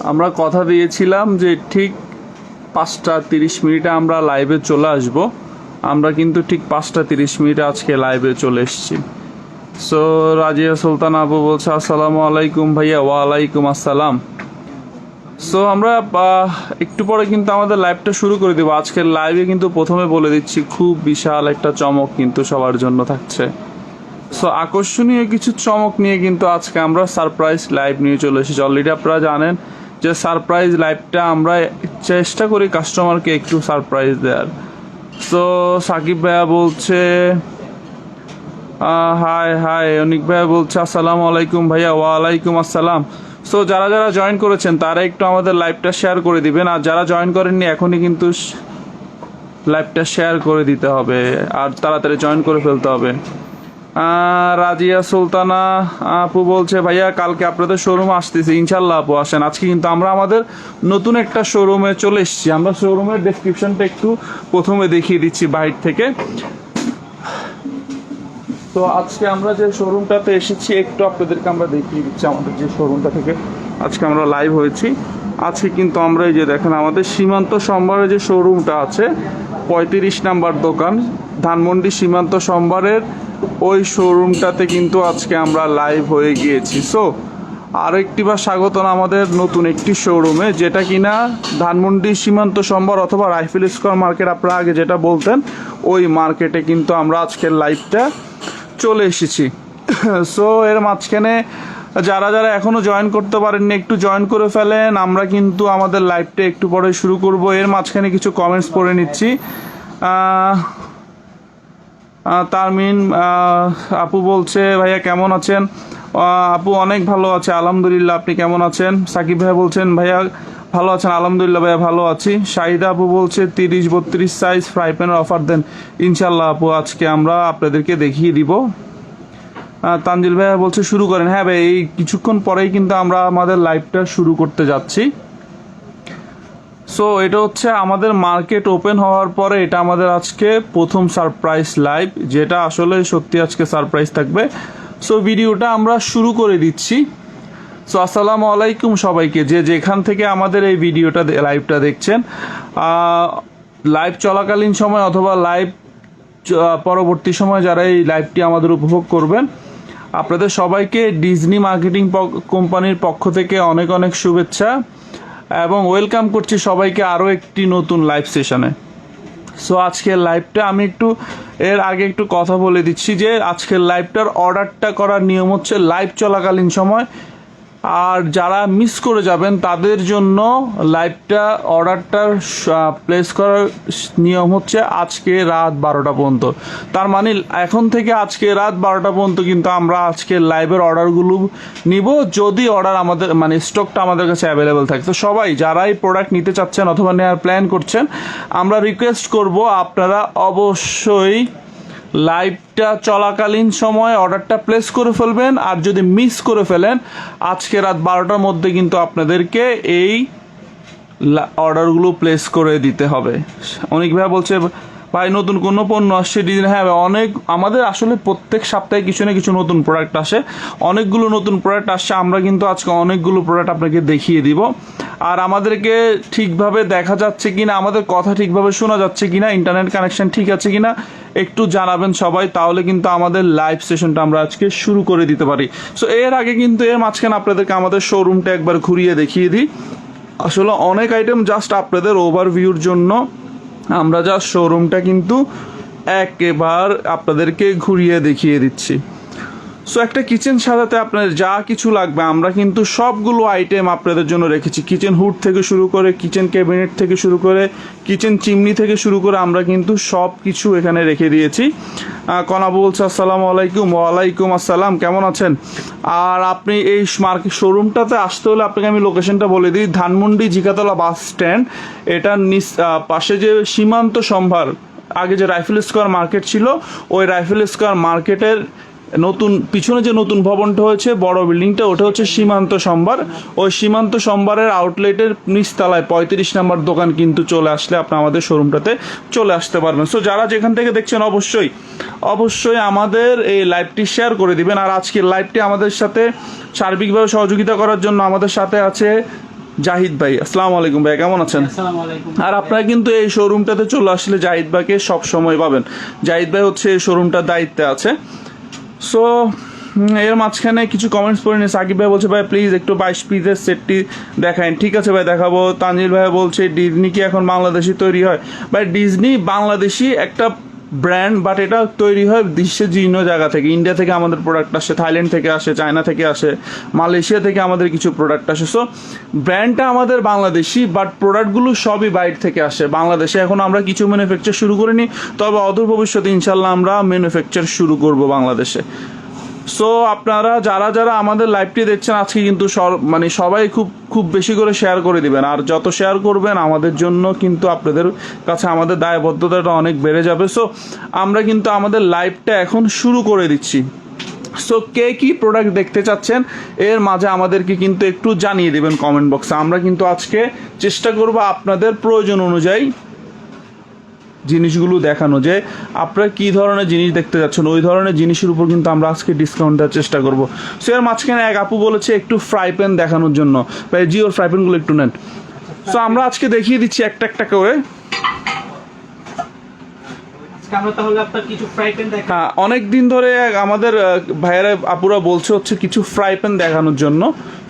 আমরা কথা দিয়েছিলাম যে ঠিক 5:30 আমরা লাইভে চলে আসব। আমরা কিন্তু ঠিক 5:30 আজকে লাইভে চলে এসেছি। সো রাজিয়া সুলতান আপু বলছে আসসালামু আলাইকুম ভাইয়া। ওয়ালাইকুম আসসালাম। সো আমরা একটু পরে কিন্তু আমাদের লাইভটা শুরু করে দেবো। আজকের লাইভে কিন্তু প্রথমে বলে দিচ্ছি খুব বিশাল একটা চমক কিন্তু সবার জন্য থাকছে। সো আকর্ষণীয় কিছু চমক নিয়ে কিন্তু আজকে আমরা সারপ্রাইজ লাইভ নিয়ে চলে এসেছি। অলরেডি আপনারা জানেন যে সারপ্রাইজ লাইভটা আমরা চেষ্টা করি কাস্টমারকে একটু সারপ্রাইজ দেওয়ার। সো সাকিব ভাইয়া বলছে হাই হাই। অনিক ভাইয়া বলছে আসসালামু আলাইকুম ভাইয়া। ওয়ালাইকুম আসসালাম। সো যারা যারা জয়েন করেছেন তারা একটু আমাদের লাইভটা শেয়ার করে দিবেন, আর যারা জয়েন করেননি এখনই কিন্তু লাইভটা শেয়ার করে দিতে হবে আর তাড়াতাড়ি জয়েন করে ফেলতে হবে। রাজিয়া সুলতানা আপু বলছে ভাইয়া কালকে আপনাদের শোরুমে আসতেছি। ইনশাল্লাহ আপু আসেন। আজকে কিন্তু আমরা আমাদের নতুন একটা শোরুমে চলে এসেছি। আমরা শোরুমের ডেসক্রিপশনটা একটু প্রথমে দেখিয়ে দিচ্ছি বাইরে থেকে। তো আজকে আমরা যে শোরুমটাতে এসেছি একটু আপনাদেরকে আমরা দেখিয়ে দিচ্ছি আমাদের যে শোরুমটা থেকে আজকে আমরা লাইভ হয়েছি। আজকে কিন্তু আমরা এই যে দেখেন আমাদের সীমান্ত সম্ভারে যে শোরুমটা আছে 35 নাম্বার দোকান ধানমন্ডি সীমান্ত সম্ভারের ওই শোরুমটাতে কিন্তু আজকে আমরা লাইভ হয়ে গিয়েছি। সো আরও একটিবার স্বাগতম আমাদের নতুন একটি শোরুমে, যেটা কিনা ধানমন্ডি সীমান্ত সম্ভার অথবা রাইফেল স্কোয়ার মার্কেট আপনারা আগে যেটা বলতেন ওই মার্কেটে কিন্তু আমরা আজকের লাইভটা চলে এসেছি। সো এর মাঝখানে যারা যারা এখনও জয়েন করতে পারেননি একটু জয়েন করে ফেলেন। আমরা কিন্তু আমাদের লাইভটা একটু পরে শুরু করব। এর মাঝখানে কিছু কমেন্টস পড়ে নিচ্ছি। তারমিন আপু বলছে ভাইয়া কেমন আছেন? আপু অনেক ভালো আছে আলহামদুলিল্লাহ। আপনি কেমন আছেন? সাকিব ভাইয়া বলছেন ভাইয়া ভালো আছেন? আলহামদুলিল্লাহ ভাইয়া ভালো আছি। শাহিদা আপু বলছে 30-32 সাইজ ফ্রাই প্যানের অফার দেন। ইনশাল্লাহ আপু আজকে আমরা আপনাদেরকে দেখিয়ে দিব। তানজিল ভাইয়া বলছে শুরু করেন। হ্যাঁ ভাই, এই কিছুক্ষণ পরেই কিন্তু আমরা আমাদের লাইভটা শুরু করতে যাচ্ছি। সো এটা হচ্ছে আমাদের মার্কেট ওপেন হওয়ার পরে এটা আমাদের আজকে প্রথম সারপ্রাইজ লাইভ, যেটা আসলে সত্যি আজকে সারপ্রাইজ থাকবে। সো ভিডিওটা আমরা শুরু করে দিচ্ছি। সো আসসালামু আলাইকুম সবাইকে, যে যেখান থেকে আমাদের এই ভিডিওটা লাইভটা দেখছেন। লাইভ চলাকালীন সময় অথবা লাইভ পরবর্তী সময় যারা এই লাইভটি আমাদের উপভোগ করবেন, আপনাদের সবাইকে ডিজনি মার্কেটিং কোম্পানির পক্ষ থেকে অনেক অনেক শুভেচ্ছা এবং ওয়েলকাম করছি সবাইকে আরও একটি নতুন লাইভ সেশনে। সো আজকের লাইভটা আমি এর আগে একটু কথা বলে দিচ্ছি যে আজকের লাইভটার অর্ডারটা করার নিয়ম হচ্ছে লাইভ চলাকালীন সময়, আর যারা মিস করে যাবেন তাদের জন্য লাইভটা অর্ডারটার প্লেস করার নিয়ম হচ্ছে আজকে রাত 12টা পর্যন্ত। তার মানে এখন থেকে আজকে রাত 12টা পর্যন্ত কিন্তু আমরা আজকে লাইভের অর্ডারগুলো নিব, যদি অর্ডার আমাদের মানে স্টকটা আমাদের কাছে অ্যাভেলেবেল থাকে। তো সবাই যারা এই প্রোডাক্ট নিতে চাচ্ছেন অথবা নেওয়ার প্ল্যান করছেন, আমরা রিকোয়েস্ট করব আপনারা অবশ্যই লাইভটা চলাকালীন সময় অর্ডারটা প্লেস করে ফেলবেন। আর যদি মিস করে ফেলেন আজকে রাত 12টার মধ্যে কিন্তু আপনাদেরকে এই অর্ডারগুলো প্লেস করে দিতে হবে। অনেক ভাই বলছে ভাই নতুন কোনো পণ্য আসছে ডিজাইন। হ্যাঁ অনেক, আমাদের আসলে প্রত্যেক সপ্তাহে কিছু না কিছু নতুন প্রোডাক্ট আসে, অনেকগুলো নতুন প্রোডাক্ট আসছে। আমরা কিন্তু আজকে অনেকগুলো প্রোডাক্ট আপনাকে দেখিয়ে দিব। আর আমাদেরকে ঠিকভাবে দেখা যাচ্ছে কিনা, আমাদের কথা ঠিকভাবে শোনা যাচ্ছে কিনা, ইন্টারনেট কানেকশন ঠিক আছে কিনা একটু জানাবেন সবাই, তাহলে কিন্তু আমাদের লাইভ সেশনটা আমরা আজকে শুরু করে দিতে পারি। সো এর আগে কিন্তু এর মাঝখানে আপনাদেরকে আমাদের শোরুমটা একবার ঘুরিয়ে দেখিয়ে দিই। আসলে অনেক আইটেম জাস্ট আপনাদের ওভারভিউর জন্য আমরা জাস্ট শোরুমটা কিন্তু একেবারে আপনাদেরকে ঘুরিয়ে দেখিয়ে দিচ্ছি। সো একটা কিচেন সাজাতে আপনার যা কিছু লাগবে আমরা কিন্তু সবগুলো আইটেম আপনাদের জন্য রেখেছি। কিচেন হুড থেকে শুরু করে, কিচেন ক্যাবিনেট থেকে শুরু করে, কিচেন চিমনি থেকে শুরু করে আমরা কিন্তু সব কিছু এখানে রেখে দিয়েছি। কনা বলছে আসসালামু আলাইকুম। ওয়ালাইকুম আসসালাম, কেমন আছেন? আর আপনি এই মার্কেট শোরুমটাতে আসতে হলে আপনাকে আমি লোকেশনটা বলে দিই। ধানমন্ডি জিকাতলা বাস স্ট্যান্ড, এটার পাশে যে সীমান্ত সম্ভার আগে যে রাইফেল স্কোয়ার মার্কেট ছিল, ওই রাইফেল স্কোয়ার মার্কেটের নতুন পিছনে যে নতুন ভবনটা হয়েছে বড় বিল্ডিংটা, ওটা হচ্ছে সীমান্ত সম্ভার। ওই সীমান্ত সম্ভারের আউটলেটের নিচতলায় 35 নম্বর দোকান কিন্তু চলে আসলে আপনি আমাদের শোরুমটাতে চলে আসতে পারবেন। সো যারা যেখান থেকে দেখছেন অবশ্যই আমাদের এই লাইভটি শেয়ার করে দিবেন। আর আজকের লাইভটি আমাদের সাথে সার্বিকভাবে সহযোগিতা করার জন্য আমাদের সাথে আছে জাহিদ ভাই। আসসালামু আলাইকুম ভাই, কেমন আছেন? আর আপনারা কিন্তু এই শোরুমটাতে চলে আসলে জাহিদ ভাইকে সব সময় পাবেন। জাহিদ ভাই হচ্ছে এই শোরুমটার দায়িত্বে আছে। সো এর মাঝখানে কিছু কমেন্টস পড়ে নিয়ে সাকিব ভাই বলছে ভাই প্লিজ একটু 22 পিসের সেটটি দেখান। ঠিক আছে ভাই, দেখাবো। তানজিল ভাই বলছে ডিজনি কি এখন বাংলাদেশি তৈরি হয়? ভাই ডিজনি বাংলাদেশি একটা ব্র্যান্ড, বাট এটা তৈরি হয় বিশ্বের বিভিন্ন জায়গা থেকে। ইন্ডিয়া থেকে আমাদের প্রোডাক্ট আসে, থাইল্যান্ড থেকে আসে, চায়না থেকে আসে, মালয়েশিয়া থেকে আমাদের কিছু প্রোডাক্ট আসে। সো ব্র্যান্ডটা আমাদের বাংলাদেশি, বাট প্রোডাক্টগুলো সবই বাইরে থেকে আসে। বাংলাদেশে এখন আমরা কিছু ম্যানুফ্যাকচার শুরু করিনি, তবে অদূর ভবিষ্যতে ইনশাল্লাহ আমরা ম্যানুফ্যাকচার শুরু করব বাংলাদেশে। সো আপনারা যারা আমাদের লাইভটি দেখছেন আজকে কিন্তু সবাই খুব বেশি করে শেয়ার করে দিবেন। আর যত শেয়ার করবেন আমাদের জন্য কিন্তু আপনাদের কাছে আমাদের দায়বদ্ধতাটা অনেক বেড়ে যাবে। সো আমরা কিন্তু আমাদের লাইভটা এখন শুরু করে দিচ্ছি। সো কে কি প্রোডাক্ট দেখতে চাচ্ছেন এর মাঝে আমাদেরকে কিন্তু একটু জানিয়ে দেবেন কমেন্ট বক্সে। আমরা কিন্তু আজকে চেষ্টা করব আপনাদের প্রয়োজন অনুযায়ী জিনিসগুলো দেখানো, যে আপনারা কি ধরনের জিনিস দেখতে যাচ্ছেন ওই ধরনের জিনিসের উপর কিন্তু আমরা আজকে ডিসকাউন্ট দেওয়ার চেষ্টা করব। সো এর মাঝখানে এক আপু বলেছে একটু ফ্রাই প্যান দেখানোর জন্য। ভাই জিওর ফ্রাই প্যানগুলো একটু নেন। সো আমরা আজকে দেখিয়ে দিচ্ছি একটা একটা করে। হ্যাঁ, অনেক দিন ধরে আমাদের ভাইয়েরা আপুরা বলছে হচ্ছে কিছু ফ্রাই প্যান দেখানোর জন্য।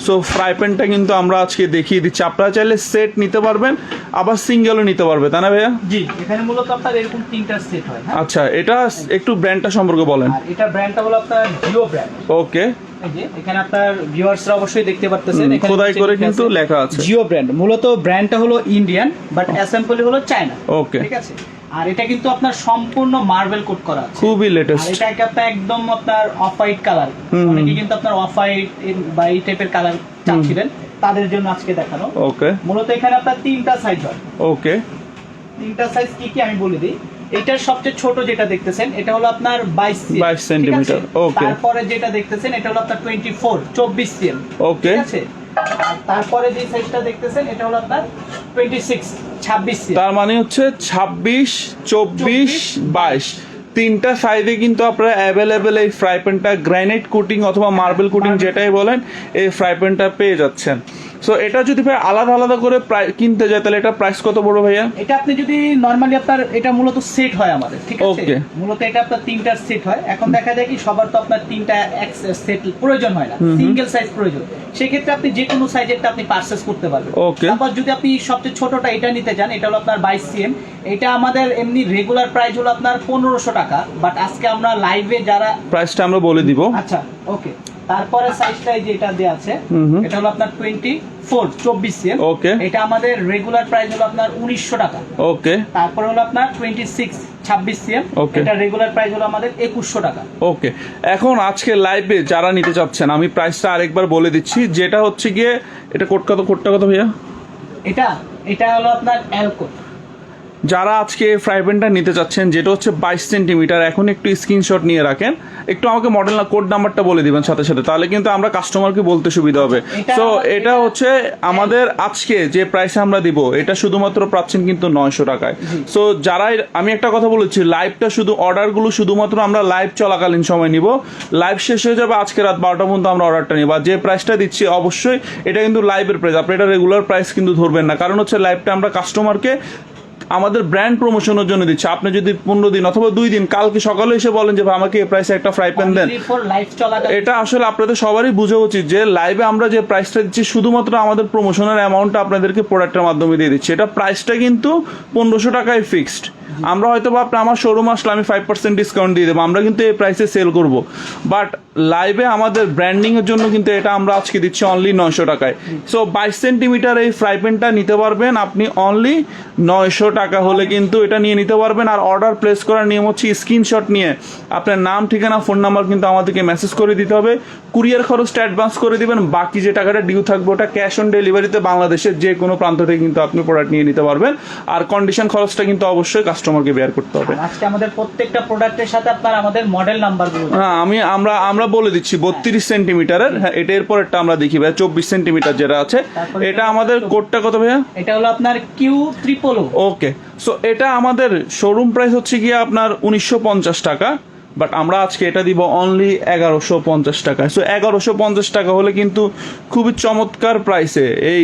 সো ফ্রাই প্যানটা কিন্তু আমরা আজকে দেখিয়ে দিচ্ছি। আপনারা চাইলে সেট নিতে পারবেন, আবার সিঙ্গেলও নিতে পারবে, তাই না ভাইয়া? জি, এখানে মূলত আপনার এরকম 3টা সেট হয়। আচ্ছা, এটা একটু ব্র্যান্ডটা সম্পর্কে বলেন। এটা ব্র্যান্ডটা হলো আপনার জিও ব্র্যান্ড। ওকে, এই যে এখানে আপনার ভিউয়ার্সরা অবশ্যই দেখতে পারতেছেন, এখানে খোদাই করে কিন্তু লেখা আছে জিও ব্র্যান্ড। মূলত ব্র্যান্ডটা হলো ইন্ডিয়ান, বাট অ্যাসেম্বলি হলো চায়না। ওকে, ঠিক আছে। আর এটা কিন্তু আপনার সম্পূর্ণ মার্বেল কোট করা আছে, খুবই লেটেস্ট। আর এটা আপনার একদম আপনার অফ হোয়াইট কালার। অনেকে কিন্তু আপনার অফ হোয়াইট বা এই টাইপের কালার চাচ্ছিলেন, তাদের জন্য আজকে দেখানো। ওকে, মূলত এখানে আপনার 3টা সাইজ হয়। ওকে, 3টা সাইজ কি কি আমি বলে দিই। এটার সবচেয়ে ছোট যেটা দেখতেছেন এটা হলো আপনার 22 সেন্টিমিটার। ওকে, তারপরে যেটা দেখতেছেন এটা হলো আপনার 24 সিএম। ওকে, ঠিক আছে। আর তারপরে যে সাইজটা দেখতেছেন এটা হলো আপনার 26 সিএম। তার মানে হচ্ছে 26, 24, 22 তিনটা সাইজে কিন্তু আপনারা অ্যাভেলেবেল এই ফ্রাই প্যানটা গ্রানাইট কোটিং অথবা মার্বেল কোটিং যেটাই বলেন এই ফ্রাই প্যানটা পেয়ে যাচ্ছেন। সো এটা যদি ভাই আলাদা আলাদা করে কিনতে যায় তাহলে এটা প্রাইস কত পড়বে ভাইয়া? এটা আপনি যদি নরমালি আপনার এটা মূলত সেট হয় আমাদের, ঠিক আছে। মূলত এটা আপনার 3টার সেট হয়। এখন দেখা যায় কি সবার তো আপনার 3টা সেট প্রয়োজন হয় না, সিঙ্গেল সাইজ প্রয়োজন। সেই ক্ষেত্রে আপনি যে কোনো সাইজেরটা আপনি পারচেজ করতে পারবেন। তারপর যদি আপনি সবচেয়ে ছোটটা এটা নিতে চান, এটা হলো আপনার 22 সিএম। এটা আমাদের এমনি রেগুলার প্রাইস হলো আপনার 1500 টাকা, বাট আজকে আমরা লাইভে যারা প্রাইসটা আমরা বলে দিব। আচ্ছা, ওকে। তারপরে সাইজটা এই যে এটা দেয়া আছে, এটা হলো আপনার 24 সিএম। ওকে, এটা আমাদের রেগুলার প্রাইস হলো আপনার 1900 টাকা। ওকে, তারপরে হলো আপনার 26 সিএম। এটা রেগুলার প্রাইস হলো আমাদের 2100 টাকা। ওকে, এখন আজকে লাইভে যারা নিতে চাচ্ছেন আমি প্রাইসটা আরেকবার বলে দিচ্ছি, যেটা হচ্ছে গিয়ে এটা কোটটা কত ভাইয়া? এটা হলো আপনার এল কোড। যারা আজকে ফ্রাই প্যানটা নিতে চাচ্ছেন যেটা হচ্ছে 22 সেন্টিমিটার, এখন একটু স্ক্রিনশট নিয়ে রাখেন, একটু আমাকে মডেল না কোড নাম্বারটা বলে দিবেন সাথে সাথে, তাহলে কিন্তু আমরা কাস্টমারকে বলতে সুবিধা হবে। সো এটা হচ্ছে আমাদের আজকে যে প্রাইসে আমরা দিব এটা শুধুমাত্র পাচ্ছেন কিন্তু 900 টাকায়। সো যারাই, আমি একটা কথা বলেছি, লাইভটা শুধু অর্ডারগুলো শুধুমাত্র আমরা লাইভ চলাকালীন সময় নিব, লাইভ শেষ হয়ে যাবে আজকে রাত 12টা পর্যন্ত আমরা অর্ডারটা নিব। আর যে প্রাইসটা দিচ্ছি অবশ্যই এটা কিন্তু লাইভের প্রাইস, আপনি এটা রেগুলার প্রাইস কিন্তু ধরবেন না, কারণ হচ্ছে লাইভটা আমরা কাস্টমারকে আমাদের ব্র্যান্ড প্রমোশনের জন্য দিচ্ছে। আপনি যদি 15 দিন অথবা 2 দিন কালকে সকালে এসে বলেন যে আমাকে এই প্রাইসে একটা ফ্রাই প্যান দেন, এটা আসলে আপনাদের সবারই বোঝা উচিত যে লাইভে আমরা যে প্রাইসটা দিচ্ছি শুধুমাত্র আমাদের প্রমোশনের অ্যামাউন্টটা আপনাদেরকে প্রোডাক্টের মাধ্যমে দিয়ে দিচ্ছি। এটা প্রাইসটা কিন্তু 1500 টাকায় ফিক্সড। আমরা হয়তো বা আমার শোরুম আসলে আমি 5% ডিসকাউন্ট দিয়ে দেবো, আমরা কিন্তু এই প্রাইসে সেল করব, বাট লাইভে আমাদের ব্র্যান্ডিং এর জন্য কিন্তু এটা আমরা আজকে দিচ্ছি অনলি 900 টাকায়। সো 22 সেন্টিমিটার এই ফ্রাই প্যানটা নিতে পারবেন আপনি অনলি 900 টাকা হলে কিন্তু এটা নিয়ে নিতে পারবেন। আর অর্ডার প্লেস করার নিয়ম হচ্ছে স্ক্রিনশট নিয়ে আপনার নাম, ঠিকানা, ফোন নাম্বার কিন্তু আমাদেরকে মেসেজ করে দিতে হবে। কুরিয়ার খরচটা অ্যাডভান্স করে দিবেন, বাকি যে টাকাটা ডিউ থাকবে ওটা ক্যাশ অন ডেলিভারিতে বাংলাদেশের যে কোনো প্রান্ত থেকে কিন্তু আপনি প্রোডাক্ট নিয়ে নিতে পারবেন। আর কন্ডিশন খরচটা কিন্তু অবশ্যই কাস্টমারকে বেয়ার করতে হবে। আর আজকে আমাদের প্রত্যেকটা প্রোডাক্টের সাথে আপনার আমাদের মডেল নাম্বারগুলো হ্যাঁ আমরা বলে দিচ্ছি 32 সেন্টিমিটারের। হ্যাঁ, এটা এরপরেরটা আমরা দেখি ভাইয়া 24 সেন্টিমিটার যেটা আছে। এটা আমাদের কোডটা কত ভাইয়া? এটা হলো আপনার Q00। ওকে, সো এটা আমাদের শোরুম প্রাইস হচ্ছে গিয়ে আপনার 1950 টাকা, বাট আমরা আজকে এটা দিব অনলি 1150 টাকায়। সো 1150 টাকা হলে কিন্তু খুবই চমৎকার প্রাইসে এই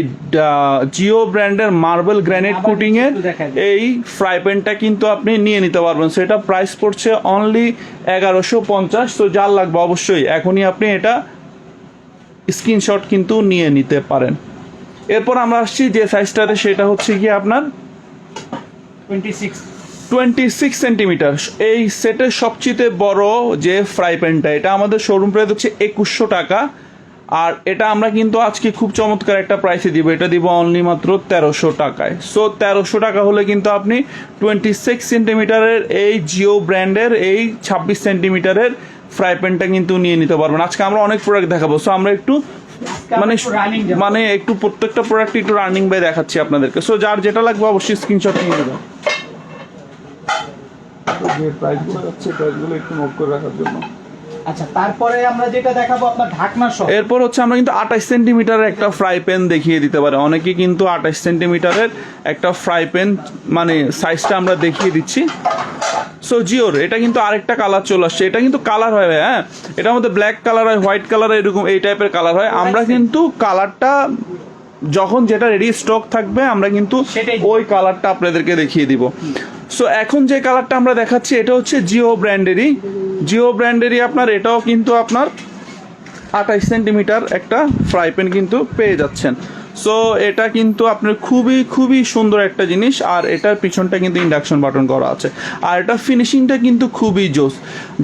জিও ব্র্যান্ডের মার্বেল গ্রানাইট কোটিং এর এই ফ্রাই প্যানটা কিন্তু আপনি নিয়ে নিতে পারবেন। সো এটা প্রাইস পড়ছে অনলি 1150। তো যার লাগবে অবশ্যই এখনই আপনি এটা স্ক্রিনশট কিন্তু নিয়ে নিতে পারেন। এরপর আমরা আসছি যে সাইজটাতে, সেটা হচ্ছে গিয়ে আপনার 26 সেন্টিমিটার। এই সেটের সবচেয়ে বড় যে ফ্রাই প্যানটা, এটা আমাদের শোরুম প্রাইস হচ্ছে 2100 টাকা। আর এটা আমরা কিন্তু আজকে খুব চমৎকার একটা প্রাইসে দিব, এটা দিব অনলি মাত্র 1300 টাকায়। সো 1300 টাকা হলে কিন্তু আপনি 26 সেন্টিমিটারের এই জিও ব্র্যান্ডের এই 26 সেন্টিমিটারের ফ্রাই প্যানটা কিন্তু নিয়ে নিতে পারবেন। আজকে আমরা অনেক প্রোডাক্ট দেখাবো, সো আমরা একটু মানে একটু প্রত্যেকটা প্রোডাক্ট একটু রানিং বাই দেখাচ্ছি আপনাদেরকে। সো যার যেটা লাগবে অবশ্যই স্ক্রিনশট নিয়ে নেবেন। যে প্রাইসগুলো যাচ্ছে প্রাইসগুলো একটু নোট করে রাখার জন্য। আচ্ছা, তারপরে আমরা যেটা দেখাবো আপনার ঢাকনা সহ। এরপর হচ্ছে আমরা কিন্তু 28 সেন্টিমিটারের একটা ফ্রাই প্যান দেখিয়ে দিতে পারে অনেকে, কিন্তু 28 সেন্টিমিটারের একটা ফ্রাই প্যান মানে সাইজটা আমরা দেখিয়ে দিচ্ছি। সো জিওর এটা কিন্তু আরেকটা কালার চলে আসছে, এটা কিন্তু কালার হয়, হ্যাঁ এটার মধ্যে ব্ল্যাক কালার হয়, হোয়াইট কালার হয়, এরকম এই টাইপের কালার হয়। আমরা কিন্তু কালারটা যখন যেটা রেডি স্টক থাকবে আমরা কিন্তু ওই কালারটা আপনাদেরকে দেখিয়ে দিব। সো এখন যে কালারটা আমরা দেখাচ্ছি এটা হচ্ছে জিও ব্র্যান্ডেরই আপনার, এটাও কিন্তু আপনার 28 সেন্টিমিটার একটা ফ্রাই প্যান কিন্তু পেয়ে যাচ্ছেন। সো এটা কিন্তু আপনার খুবই খুবই সুন্দর একটা জিনিস। আর এটার পিছনটা কিন্তু ইন্ডাকশন বাটন করা আছে, আর এটা ফিনিশিংটা কিন্তু খুবই জোস।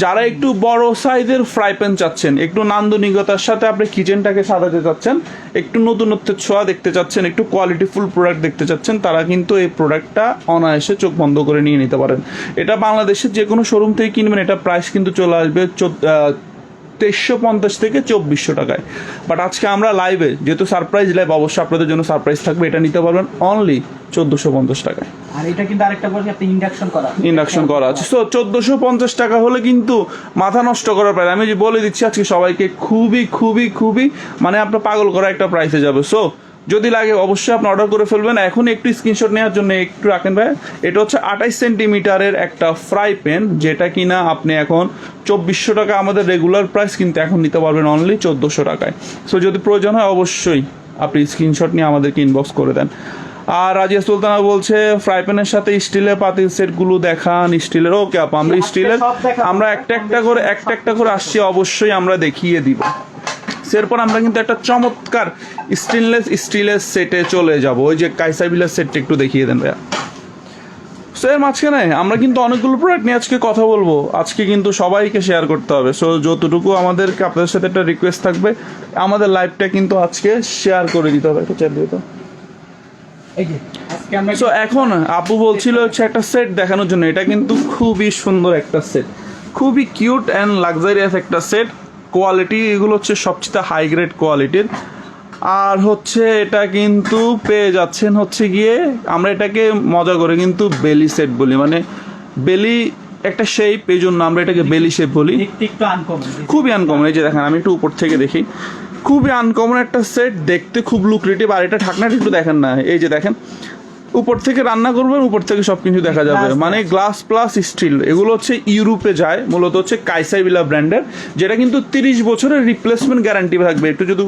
যারা একটু বড় সাইজের ফ্রাই প্যান চাচ্ছেন, একটু নান্দনিকতার সাথে আপনি কিচেনটাকে সাজাতে চাচ্ছেন, একটু নতুনত্বের ছোঁয়া দেখতে চাচ্ছেন, একটু কোয়ালিটিফুল প্রোডাক্ট দেখতে চাচ্ছেন, তারা কিন্তু এই প্রোডাক্টটা অনায়াসে চোখ বন্ধ করে নিয়ে নিতে পারেন। এটা বাংলাদেশের যে কোনো শোরুম থেকে কিনবেন, এটা প্রাইস কিন্তু চলে আসবে 2350 থেকে 2400 টাকায়। বাট আজকে আমরা লাইভে যেহেতু সারপ্রাইজ লাইভ, অবশ্যই আপনাদের জন্য সারপ্রাইজ থাকবে, এটা নিতে পারবেন অনলি 1450 টাকায়। আর এটা কিন্তু আরেকটা বলছি আপনি ইন্ডাকশন করা আছে। সো 1450 টাকা হলে কিন্তু মাথা নষ্ট করার প্রাইস, আমি যে বলে দিচ্ছি আজকে সবাইকে, খুবই খুবই খুবই মানে আপনার পাগল করা একটা প্রাইসে যাবে। সো যদি লাগে অবশ্যই আপনি অর্ডার করে ফেলবেন। এখন একটু স্ক্রিনশট নেওয়ার জন্য একটু রাখেন ভাই। এটা হচ্ছে 28 সেন্টিমিটারের একটা ফ্রাই প্যান, যেটা কিনা আপনি এখন 2400 টাকা আমাদের রেগুলার প্রাইস, কিন্তু এখন নিতে পারবেন অনলি 1400 টাকায়। সো যদি প্রয়োজন হয় অবশ্যই আপনি স্ক্রিনশট নিয়ে আমাদেরকে ইনবক্স করে দেন। আর রাজিয়া সুলতানা বলছে ফ্রাই প্যানের সাথে স্টিলের পাতিল সেটগুলো দেখান। স্টিলের ওকে আপু, আমরা স্টিলের আমরা একটা একটা করে আসছি, অবশ্যই আমরা দেখিয়ে দিব। এরপর আমরা কিন্তু একটা চমৎকার স্টেনলেস স্টিলের সেটে চলে যাব। ওই যে কাইসাবিলার সেটটা একটু দেখিয়ে দেন ভাইয়া। সো এর মাঝখানে আমরা কিন্তু অনেকগুলো প্রোডাক্ট নিয়ে আজকে কথা বলবো, আজকে কিন্তু সবাইকে শেয়ার করতে হবে। সো যতটুকু আমাদেরকে আপনাদের সাথে একটা রিকোয়েস্ট থাকবে, আমাদের লাইভটা কিন্তু আজকে শেয়ার করে দিতে হবে। একটু চ্যাট দিয়ে তো। সো এখন আপু বলছিল হচ্ছে একটা সেট দেখানোর জন্য, এটা কিন্তু খুবই সুন্দর একটা সেট, খুবই কিউট অ্যান্ড লাক্সারিয়াস একটা সেট। কোয়ালিটি এগুলো হচ্ছে সবচেয়ে হাই গ্রেড কোয়ালিটির। আর হচ্ছে এটা কিন্তু পেয়ে যাচ্ছেন হচ্ছে গিয়ে, আমরা এটাকে মজা করে কিন্তু বেলি সেট বলি, মানে বেলি একটা শেপ, এই জন্য আমরা এটাকে বেলি শেপ বলি। খুবই আনকমন, এই যে দেখেন আমি একটু উপর থেকে দেখি, খুবই আনকমন একটা সেট, দেখতে খুব লুক্রেটিভ। আর এটা ঢাকনাটা একটু দেখেন না, এই যে দেখেন উপর থেকে রান্না করবেন, উপর থেকে সবকিছু দেখা যাবে, মানে গ্লাস প্লাস স্টিল। এগুলো হচ্ছে ইউরোপে যায়, মূলত হচ্ছে কাইসাবিলা ব্র্যান্ডের, যেটা কিন্তু 30 বছরের রিপ্লেসমেন্ট গ্যারান্টি থাকবে। একটু যদি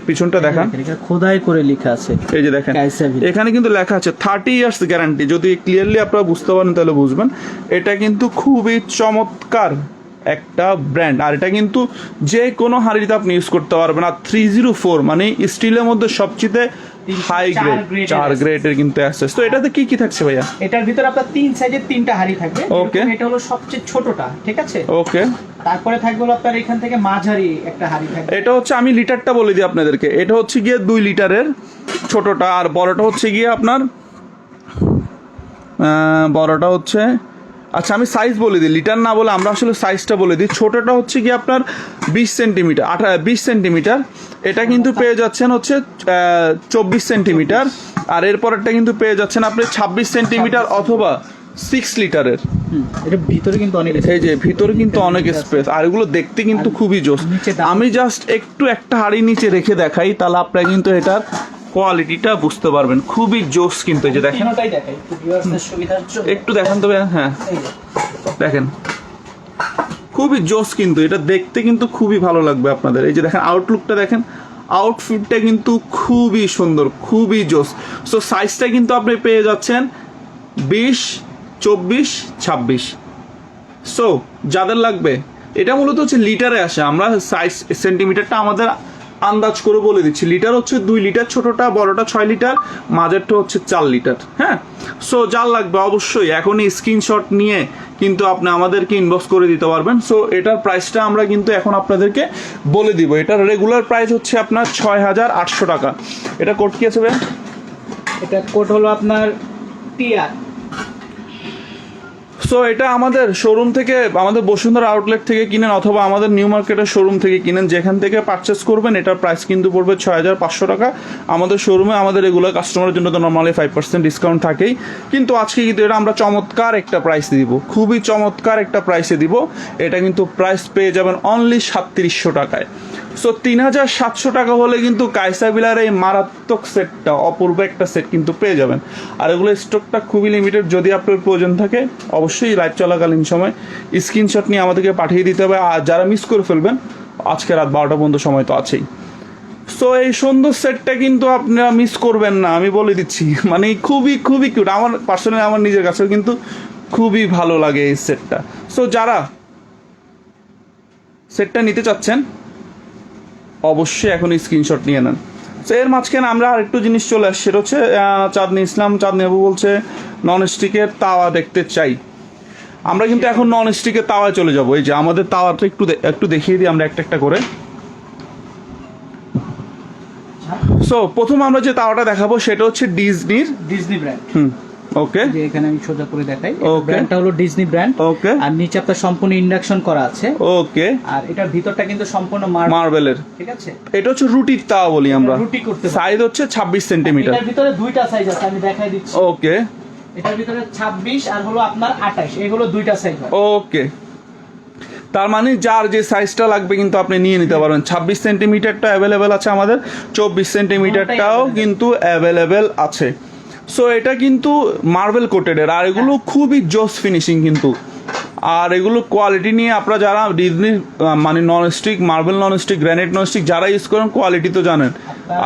পিছনটা দেখান, খোদাই করে লেখা আছে, এই যে দেখেন এখানে কিন্তু লেখা আছে 30 ইয়ার্স গ্যারান্টি। যদি ক্লিয়ারলি আপনারা বুঝতে পারেন তাহলে বুঝবেন। এটা কিন্তু খুবই চমৎকার একটা ব্র্যান্ড, আর এটা কিন্তু যে কোনো হাঁড়িতে আপনি ইউজ করতে পারবেন। আর 304 মানে স্টিলের মধ্যে সবচেয়ে হাই গ্রেড 4 গ্রেডের কিন্তু অ্যাক্সেস। তো এটাতে কি কি থাকছে ভাইয়া? এটার ভিতরে আপনার 3 সাইজের 3টা হাঁড়ি থাকবে। ওকে, এটা হলো সবচেয়ে ছোটটা, ঠিক আছে? ওকে, তারপরে থাকবে হলো আপনার এখান থেকে মাঝারি একটা হাঁড়ি থাকবে। এটা হচ্ছে আমি লিটারটা বলে দিই আপনাদেরকে, এটা হচ্ছে গিয়ে 2 লিটারের ছোটটা, আর বড়টা হচ্ছে গিয়ে আপনার বড়টা হচ্ছে, আচ্ছা আমি সাইজ বলে দিই, লিটার না বলে আমরা আসলে সাইজটা বলে দিই। ছোটটা হচ্ছে কি আপনার 20 সেন্টিমিটার, 20 সেন্টিমিটার। এটা কিন্তু পেয়ে যাচ্ছেন হচ্ছে 24 সেন্টিমিটার। আর এরপরেরটা কিন্তু পেয়ে যাচ্ছেন আপনি 26 সেন্টিমিটার অথবা 6 লিটারের। এটা ভিতরে কিন্তু অনেক এই যে ভিতরে কিন্তু অনেক স্পেস, আর এগুলো দেখতে কিন্তু খুবই জোস। আমি জাস্ট একটু একটা হাড়ি নিচে রেখে দেখাই, তাহলে আপনারা কিন্তু এটার কোয়ালিটিটা বুঝতে পারবেন। খুবই জোস কিন্তু। এই যে দেখেন, তিনটাই দেখাই একটু ভিউয়ার্সদের সুবিধার জন্য। একটু দেখান তবে। হ্যাঁ এই যে দেখেন, খুবই জোস কিন্তু। এটা দেখতে কিন্তু খুবই ভালো লাগবে আপনাদের। এই যে দেখেন আউটলুকটা দেখেন, আউটফিটটা কিন্তু খুবই সুন্দর, খুবই জোস। সো সাইজটা কিন্তু আপনি পেয়ে যাচ্ছেন 20, 24, 26। সো যাদের লাগবে, এটা মূলত হচ্ছে লিটারে আসে। আমরা সাইজ সেন্টিমিটারটা আমাদের আন্দাজ করে বলে দিচ্ছি। লিটার হচ্ছে 2 লিটার, ছোটটা বড়টা 6 লিটার, মাঝেরটা হচ্ছে 4 লিটার। হ্যাঁ, সো যার লাগবে অবশ্যই এখনই স্ক্রিনশট নিয়ে কিন্তু আপনি আমাদেরকে ইনবক্স করে দিতে পারবেন। সো এটার প্রাইসটা আমরা কিন্তু এখন আপনাদেরকে বলে দিব। এটার রেগুলার প্রাইস হচ্ছে আপনার 6800 টাকা। এটা কোড কি আছে ভাই? এটা কোড হলো আপনার টিআর। সো এটা আমাদের শোরুম থেকে, আমাদের বসুন্ধরা আউটলেট থেকে কিনেন অথবা আমাদের নিউ মার্কেটের শোরুম থেকে কিনেন, যেখান থেকে পারচেস করবেন এটার প্রাইস কিন্তু পড়বে 6500 টাকা। আমাদের শোরুমে আমাদের রেগুলার কাস্টমারের জন্য তো নর্মালি 5% ডিসকাউন্ট থাকেই, কিন্তু আজকে কিন্তু এটা আমরা চমৎকার একটা প্রাইস দিব, খুবই চমৎকার একটা প্রাইসে দিব। এটা কিন্তু প্রাইস পেয়ে যাবেন অনলি 3700 টাকায়। সো 3700 টাকা হলে কিন্তু কাইসাবিলার এই মারাত্মক সেটটা, অপূর্ব একটা সেট কিন্তু পেয়ে যাবেন। আর এগুলো স্টকটা খুবই লিমিটেড। যদি আপনার প্রয়োজন থাকে অবশ্যই লাইভ চলাকালীন সময় স্ক্রিনশট নিয়ে আমাদেরকে পাঠিয়ে দিতে হবে। আর যারা মিস করে ফেলবেন, আজকে রাত 12টা পর্যন্ত সময় তো আছেই। সো এই সুন্দর সেটটা কিন্তু আপনারা মিস করবেন না, আমি বলে দিচ্ছি। মানে খুবই খুবই কিউট। আমার পার্সোনালি আমার নিজের কাছেও কিন্তু খুবই ভালো লাগে এই সেটটা। সো যারা সেটটা নিতে চাচ্ছেন অবশ্যই এখন স্ক্রিনশট নিয়ে নেন। তো এর মাঝখানে আমরা আরেকটু জিনিস চলে আসছে, সেটা হচ্ছে চাঁদনি ইসলাম, চাঁদনি বাবু বলছে নন স্টিকের তাওয়া দেখতে চাই। আমরা কিন্তু এখন নন স্টিকের তাওয়ায় চলে যাবো। এই যে আমাদের তাওয়াটা একটু দেখিয়ে দিই আমরা একটা একটা করে। সো প্রথম আমরা যে তাওয়াটা দেখাবো সেটা হচ্ছে ডিজনি ব্র্যান্ড। ওকে, যে এখানে আমি সোজা করে দেখাই, Okay. ব্র্যান্ডটা হলো ডিজনি ব্র্যান্ড। ওকে আর নিচে আপনার সম্পূর্ণ ইন্ডাকশন করা আছে। ওকে, আর এটার ভিতরটা কিন্তু সম্পূর্ণ মার্বেলের। ঠিক আছে, এটা হচ্ছে রুটির তাওয়া বলি আমরা। রুটি করতে পারবেন। সাইজ হচ্ছে 26 সেন্টিমিটার। এটার ভিতরে দুইটা সাইজ আছে, আমি দেখাই দিচ্ছি। ওকে এটার ভিতরে 26 আর হলো আপনার 28, এগুলো দুইটা সাইজ হয়। ওকে, তার মানে যার যে সাইজটা লাগবে কিন্তু আপনি নিয়ে নিতে পারবেন। 26 সেন্টিমিটারটা অ্যাভেলেবেল আছে আমাদের, 24 সেন্টিমিটারটাও কিন্তু অ্যাভেলেবেল আছে। সো এটা কিন্তু মার্বেল কোটেডের, আর এগুলো খুবই জোস ফিনিশিং কিন্তু। আর এগুলো কোয়ালিটি নিয়ে আপনারা যারা ডিজনির মানে nonstick, marble nonstick, granite nonstick যারা ইউজ করেন, কোয়ালিটি তো জানেন।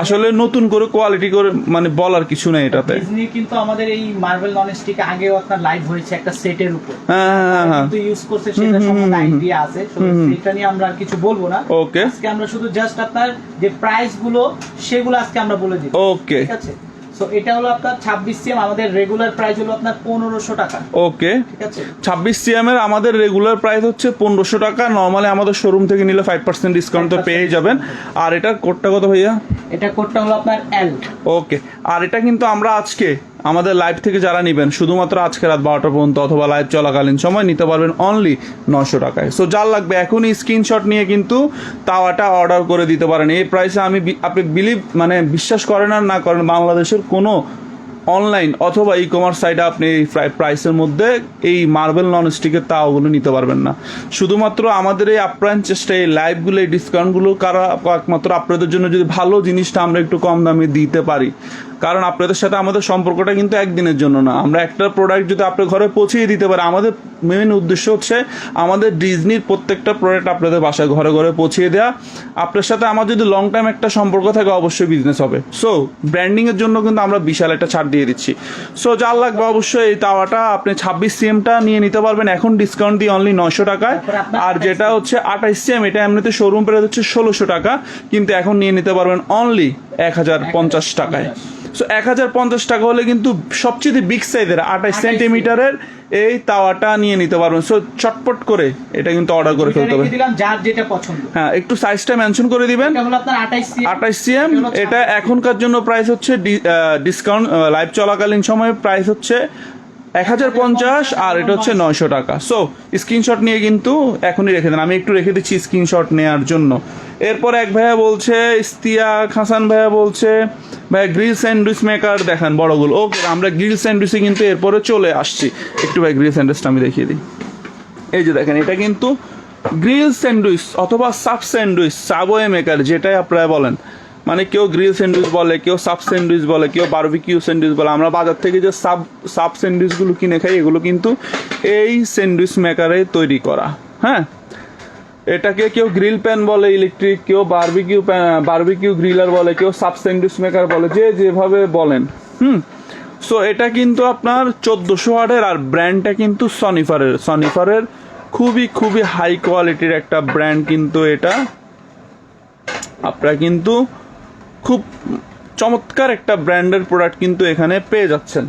আসলে নতুন করে কোয়ালিটি করে মানে বলার কিছু নেই এটাতে। ডিজনি কিন্তু আমাদের এই মার্বেল ননস্টিক আগেও আপনার লাইভ হয়েছে একটা সেটের উপর, হ্যাঁ কিন্তু ইউজ করছে সেটা সম্বন্ধে আইডিয়া আছে। সেটা নিয়ে আমরা আর কিছু বলবো না। ওকে, আজকে আমরা শুধু জাস্ট আপনার যে প্রাইস গুলো সেগুলো আজকে আমরা বলে দিব। ওকে, ঠিক আছে। সো এটা হলো আপনার 26 সিএম, আমাদের রেগুলার প্রাইস হলো আপনার 1500 টাকা। ওকে, ঠিক আছে। 26 সিএম এর আমাদের রেগুলার প্রাইস হচ্ছে 1500 টাকা। নর্মালি আমাদের শোরুম থেকে নিলে 5% ডিসকাউন্ট তো পেয়ে যাবেন। আর এটার কোডটা কত ভাইয়া? এটা কোডটা হলো আপনার এল। ওকে, আর এটা কিন্তু আমরা আজকে আমাদের লাইভ থেকে যারা নেবেন শুধুমাত্র আজকে রাত 12টা পর্যন্ত অথবা লাইভ চলাকালীন সময় নিতে পারবেন অনলি 900 টাকায়। সো যার লাগবে এখনই স্ক্রিনশট নিয়ে কিন্তু তাওয়াটা অর্ডার করে দিতে পারেন। এই প্রাইসে আপনি মানে বিশ্বাস করেন আর না করেন, বাংলাদেশের কোনো অনলাইন অথবা ই কমার্স সাইটে আপনি এই প্রাইসের মধ্যে এই মার্বেল নন স্টিকের তাওয়াগুলো নিতে পারবেন না। শুধুমাত্র আমাদের এই আপ্রাণ চেষ্টা, এই লাইভগুলো, এই ডিসকাউন্টগুলো একমাত্র আপনাদের জন্য, যদি ভালো জিনিসটা আমরা একটু কম দামে দিতে পারি। কারণ আপনাদের সাথে আমাদের সম্পর্কটা কিন্তু একদিনের জন্য না। আমরা একটা প্রোডাক্ট যদি আপনার ঘরে পৌঁছিয়ে দিতে পারি, আমাদের মেন উদ্দেশ্য হচ্ছে আমাদের ডিজনির প্রত্যেকটা প্রোডাক্ট আপনাদের বাসায় ঘরে ঘরে পৌঁছিয়ে দেওয়া। আপনার সাথে আমার যদি লং টাইম একটা সম্পর্ক থাকে অবশ্যই বিজনেস হবে। সো ব্র্যান্ডিংয়ের জন্য কিন্তু আমরা বিশাল একটা ছাড় দিয়ে দিচ্ছি। সো যার লাগবে অবশ্যই এই তাওয়াটা আপনি 26 সিএমটা নিয়ে নিতে পারবেন এখন ডিসকাউন্ট দিয়ে অনলি 900 টাকায়। আর যেটা হচ্ছে 28 সিএম, এটা এমনিতে শোরুম প্রাইস হচ্ছে 1600 টাকা, কিন্তু এখন নিয়ে নিতে পারবেন অনলি 1050 টাকায়। সো 1050 টাকা হলে কিন্তু সবচেয়ে বিগ সাইজের 28 সেন্টিমিটারের এই তাওয়াটা নিয়ে নিতে পারবেন। সো চটপট করে এটা কিন্তু অর্ডার করে ফেলতে হবে। যার যেটা পছন্দ, হ্যাঁ, একটু সাইজটা মেনশন করে দিবেন। এটা হলো আপনার 28 সিএম। এটা এখনকার জন্য প্রাইস হচ্ছে ডিসকাউন্ট লাইভ চলাকালীন সময়ে প্রাইস হচ্ছে 1050 আর এটা হচ্ছে 900 টাকা। সো স্ক্রিনশট নিয়ে কিন্তু এখনই রেখে দেন, আমি একটু রেখে দিচ্ছি স্ক্রিনশট নেওয়ার জন্য। এরপর এক ভাইয়া বলছে, ইস্তিয়াক হাসান ভাইয়া বলছে ভাইয়া গ্রিল স্যান্ডউইচ মেকার দেখান বড়গুলো। ওকে, আমরা গ্রিল স্যান্ডউইচে কিন্তু এরপরে চলে আসছি। একটু ভাই গ্রিল স্যান্ডউইচটা আমি দেখিয়ে দিই। এই যে দেখেন, এটা কিন্তু গ্রিল স্যান্ডউইচ অথবা সাব স্যান্ডউইচ, সাবওয়ে মেকার যেটাই আপনারা বলেন, মানে কেউ গ্রিল স্যান্ডউইচ বলে, কেউ সাব স্যান্ডউইচ বলে, কেউ বারবিকিউ স্যান্ডউইচ বলে। আমরা বাজার থেকে যে সাব স্যান্ডউইচগুলো কিনে খাই, এগুলো কিন্তু এই স্যান্ডউইচ মেকারে তৈরি করা। হ্যাঁ, এটাকে কেউ গ্রিল প্যান বলে ইলেকট্রিক, কেউ বারবিকিউ গ্রিলার বলে, কেউ সাব স্যান্ডউইচ মেকার বলে, যে যেভাবে বলেন। সো এটা কিন্তু আপনার 1400 ওয়াটের, আর ব্র্যান্ডটা কিন্তু সনিফারের খুবই হাই কোয়ালিটির একটা ব্র্যান্ড কিন্তু এটা। আপনারা কিন্তু খুব চমৎকার একটা ব্র্যান্ডের প্রোডাক্ট কিন্তু এখানে পেয়ে যাচ্ছেন।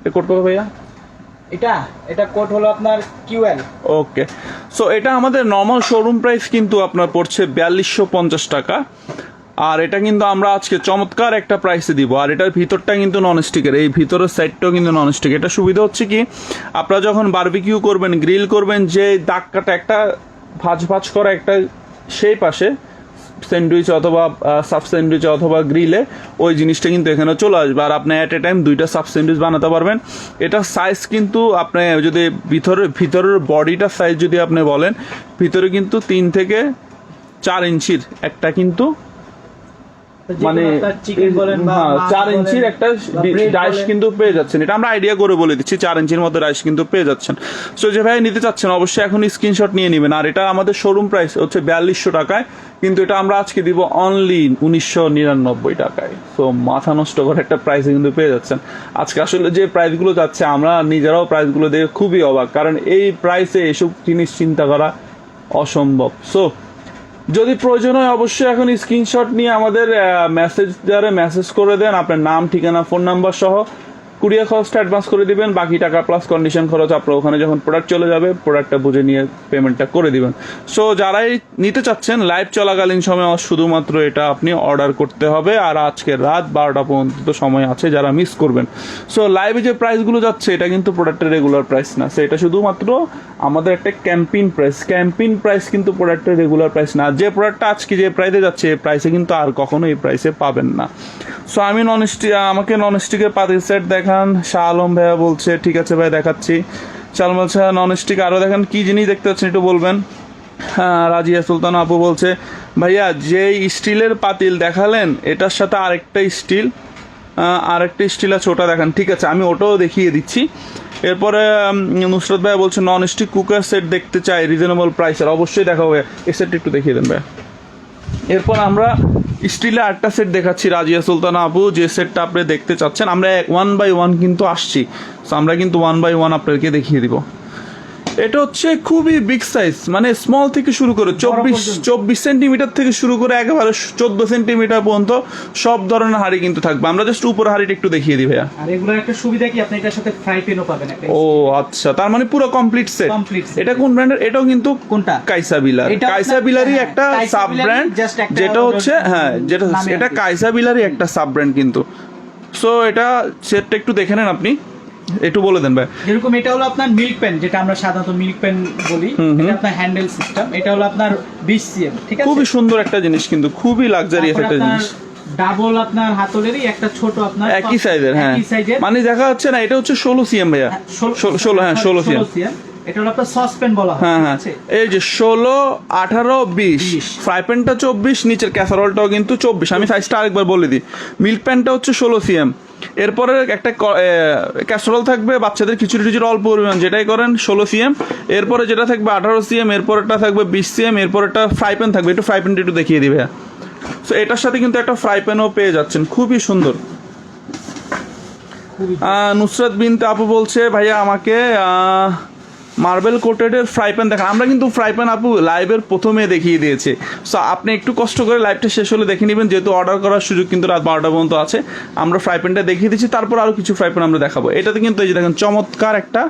এ কোড কত ভাইয়া? এটা কোড হলো আপনার QL। ওকে, সো এটা আমাদের নর্মাল শোরুম প্রাইস কিন্তু আপনার পড়ছে 4250 টাকা, আর এটা কিন্তু আমরা আজকে চমৎকার একটা প্রাইসে দিব। আর এটার ভিতরটা কিন্তু ননস্টিকের, এই ভিতরের সাইডটাও কিন্তু ননস্টিক। এটা সুবিধা হচ্ছে কি, আপনারা যখন বারবিকিউ করবেন, গ্রিল করবেন, যে দাগ কাটা একটা ভাঁজ করা একটা শেপ আসে স্যান্ডউইচ অথবা সাব স্যান্ডউইচ অথবা গ্রিলে, ওই জিনিসটা কিন্তু এখানে চলে আসবে। আর আপনি অ্যাট এ টাইম 2টা সাব স্যান্ডউইচ বানাতে পারবেন। এটা সাইজ কিন্তু আপনি যদি ভিতরের বডিটার সাইজ যদি আপনি বলেন, ভিতরে কিন্তু 3 থেকে 4 ইঞ্চির একটা কিন্তু মানে 4 ইঞ্চির একটা ডাইস কিন্তু পেয়ে যাচ্ছেন। এটা আমরা আইডিয়া করে বলে দিচ্ছি, 4 ইঞ্চির মধ্যে ডাইস কিন্তু পেয়ে যাচ্ছেন। সো যে ভাই নিতে চাচ্ছেন অবশ্যই এখন স্ক্রিনশট নিয়ে নেবেন। আর এটা আমাদের শোরুম প্রাইস হচ্ছে 4200 টাকায়, কিন্তু এটা আমরা আজকে দিব অনলি 1999 টাকায়। সো মাথা নষ্ট করে একটা প্রাইসে কিন্তু পেয়ে যাচ্ছেন আজকে। আসলে যে প্রাইসগুলো যাচ্ছে, আমরা নিজেরাও প্রাইসগুলো দেখে খুবই অবাক, কারণ এই প্রাইসে এসব জিনিস চিন্তা করা অসম্ভব। সো যদি প্রয়োজন হয় অবশ্যই এখন স্ক্রিনশট নিয়ে আমাদের মেসেজ করে দেন, আপনার নাম, ঠিকানা, ফোন নাম্বার সহ। কুরিয়ার খরচটা অ্যাডভান্স করে দিবেন, বাকি টাকা প্লাস কন্ডিশন খরচ আপনার ওখানে যখন প্রোডাক্ট চলে যাবে, প্রোডাক্টটা বুঝে নিয়ে পেমেন্টটা করে দিবেন। সো যারাই নিতে চাচ্ছেন, লাইভ চলাকালীন সময় শুধুমাত্র এটা আপনি অর্ডার করতে হবে। আর আজকে রাত 12টা পর্যন্ত সময় আছে, যারা মিস করবেন। সো লাইভে যে প্রাইসগুলো যাচ্ছে, এটা কিন্তু প্রোডাক্টের রেগুলার প্রাইস না, সেটা শুধুমাত্র আমাদের একটা ক্যাম্পেইন প্রাইস কিন্তু প্রোডাক্টের রেগুলার প্রাইস না। যে প্রোডাক্টটা আজকে যে প্রাইসে যাচ্ছে, এই প্রাইসে কিন্তু আর কখনো এই প্রাইসে পাবেন না। সো আমাকে ননস্টিকের পাতিল সেট দেখান, শাহ আলম ভাইয়া বলছে। ঠিক আছে ভাই, দেখাচ্ছি। শালম বলছে ননস্টিক আরও দেখান, কি জিনিস দেখতে পাচ্ছেন একটু বলবেন। হ্যাঁ, রাজিয়া সুলতান আপু বলছে ভাইয়া যেই স্টিলের পাতিল দেখালেন, এটার সাথে আরেকটা স্টিল আছে, ওটা দেখান। ঠিক আছে, আমি ওটাও দেখিয়ে দিচ্ছি। এরপরে নুসরত ভাই বলছে ননস্টিক কুকার সেট দেখতে চাই রিজনেবল প্রাইসের। অবশ্যই দেখাবো ভাইয়া, এই সেটটা একটু দেখিয়ে দেন ভাইয়া। এরপর আমরা স্টিলের আরেকটা সেট দেখাচ্ছি রাজিয়া সুলতান আপু, যে সেটটা আপনি দেখতে চাচ্ছেন। আমরা 1 বাই 1 কিন্তু আসছি, সো আমরা কিন্তু 1 বাই 1 আপনাদেরকে দেখিয়ে দিব। এটা হচ্ছে খুবই বিগ সাইজ, মানে স্মল থেকে শুরু করে 24 সেন্টিমিটার থেকে শুরু করে একেবারে 14 সেন্টিমিটার পর্যন্ত সব ধরনের হাঁড়ি কিন্তু থাকবে। আমরা জাস্ট উপর হাঁড়িটা একটু দেখিয়ে দিই ভাইয়া। আর এগুলোর একটা সুবিধা কি, আপনি এটার সাথে ফ্রাই প্যানও পাবেন একটা। ও আচ্ছা, তার মানে পুরো কমপ্লিট সেট। এটা কোন ব্র্যান্ডের? এটাও কিন্তু কোনটা? কাইসা বিলারি একটা সাব ব্র্যান্ড, যেটা হচ্ছে এটা কাইসা বিলারি একটা সাব ব্র্যান্ড কিন্তু। সো এটা সেটটা একটু দেখে নেন আপনি, একটু বলে দেন ভাই। যেরকম এটা হলো আপনার মিল্ক প্যান, যেটা আমরা সাধারণত মিল্ক প্যান বলি, এটা আপনার হ্যান্ডেল সিস্টেম। এটা হলো আপনার 20 cm, ঠিক আছে? খুবই সুন্দর একটা জিনিস, কিন্তু খুবই লাক্সারিয়াস একটা জিনিস। ডাবল আপনার হাতলেরই একটা ছোট আপনার একই সাইজের, হ্যাঁ, মানে দেখা যাচ্ছে না, এটা হচ্ছে 16 cm ভাইয়া। 16 cm। এটা হলো আপনার সসপ্যান বলা হয়। হ্যাঁ, এই যে 16, 18, 20, ফ্রাই প্যানটা 24, নিচের ক্যাসারোলটাও কিন্তু 24। আমি সাইজটা আরেকবার বলে দিই। মিল্ক প্যানটা হচ্ছে 16 cm, এরপরে একটা ক্যাসারোল থাকবে বাচ্চাদের খিচুড়ি অল্প পরিমাণ, যেটাই করেন 16 cm। এরপরে যেটা থাকবে 18 cm, এরপরেটা থাকবে 20 cm, এরপরেটা ফ্রাই প্যান থাকবে। একটু ফ্রাই প্যানটা একটু দেখিয়ে দিবে। সো এটার সাথে কিন্তু একটা ফ্রাই প্যানও পেয়ে যাচ্ছেন, খুবই সুন্দর। নুসরাত বিনতে আপু বলছে ভাইয়া আমাকে মার্বেল কোটেডের ফ্রাই প্যান দেখান। আমরা কিন্তু ফ্রাই প্যান আপু লাইভের প্রথমে দেখিয়ে দিয়েছে। সো আপনি একটু কষ্ট করে লাইভটা শেষ হলে দেখে নেবেন, যেহেতু অর্ডার করার সুযোগ কিন্তু রাত 12টা পর্যন্ত আছে। আমরা ফ্রাই প্যানটা দেখিয়ে দিচ্ছি, তারপর আরও কিছু ফ্রাই প্যান আমরা দেখাবো। এটাতে কিন্তু এই যে দেখেন চমৎকার একটা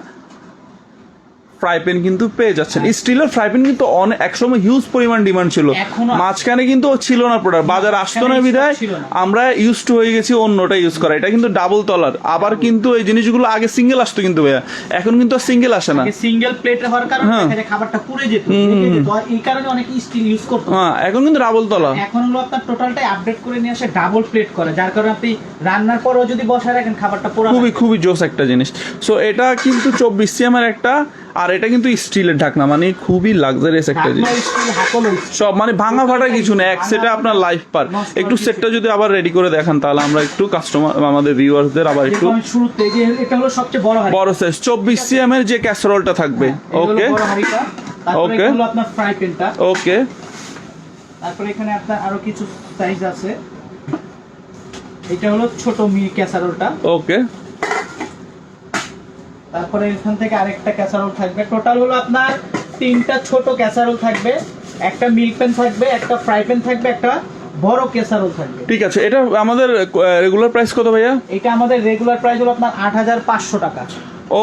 ফ্রাই প্যান কিন্তু পেয়ে যাচ্ছেন। স্টিলের ফ্রাই প্যান কিন্তু অনেক একসময় হিউজ পরিমাণ ডিমান্ড ছিল, এখনো আছে। মাঝখানে কিন্তু ছিল না প্রোডাক্ট, বাজার আসতো না বিধায় ছিল না। আমরা ইউজ টু হয়ে গেছি অন্যটা ইউজ করা। এটা কিন্তু ডাবল তলার, আবার কিন্তু এই জিনিসগুলো আগে সিঙ্গেল আসতো কিন্তু ভাইয়া, এখন কিন্তু সিঙ্গেল আসে না। সিঙ্গেল প্লেটে হওয়ার কারণে হ্যাঁ। দেখা যায় খাবারটা পুড়ে যেত, লেগে যেত, আর এই কারণে অনেকে স্টিল ইউজ করতো। হ্যাঁ, এখন কিন্তু ডাবল তলা। এখন হলো আপনার টোটালটাই আপডেট করে নিয়ে আসে ডাবল প্লেট করে, যার কারণে আপনি রান্নার পরেও যদি বসায় রাখেন খাবারটা পোড়া খুবই খুবই জোস একটা জিনিস। সো এটা কিন্তু 24 cm এর একটা, আর এটা কিন্তু স্টিলের ঢাকনা, মানে খুবই লাক্সারিয়াস একটা জিনিস। সব মানে ভাঙা ফাটা কিছু না, এক সেটে আপনার লাইফ পার। একটু সেটটা যদি আবার রেডি করে দেখান তাহলে আমরা একটু কাস্টমার আমাদের ভিউয়ারদের আবার একটু শুরুতে যে এটা হলো সবচেয়ে বড় হাঁড়ি, বড় সাইজ 24 cm এর যে ক্যাসারোলটা থাকবে। এটা হলো ওকে বড় হাঁড়িটা। তারপরে Okay. এটা হলো আপনার ফ্রাই প্যানটা। ওকে তারপরে এখানে আপনার আরো কিছু সাইজ আছে। এটা হলো ছোট মি ক্যাসারোলটা। ওকে তারপরে এখান থেকে আরেকটা ক্যাসারোল থাকবে। টোটাল হলো আপনার 3টা ছোট ক্যাসারোল থাকবে, একটা মিল্ক প্যান থাকবে, একটা ফ্রাই প্যান থাকবে, একটা বড় ক্যাসারোল থাকবে। ঠিক আছে। এটা আমাদের রেগুলার প্রাইস কত ভাইয়া? এটা আমাদের রেগুলার প্রাইস হলো আপনার 8500 টাকা।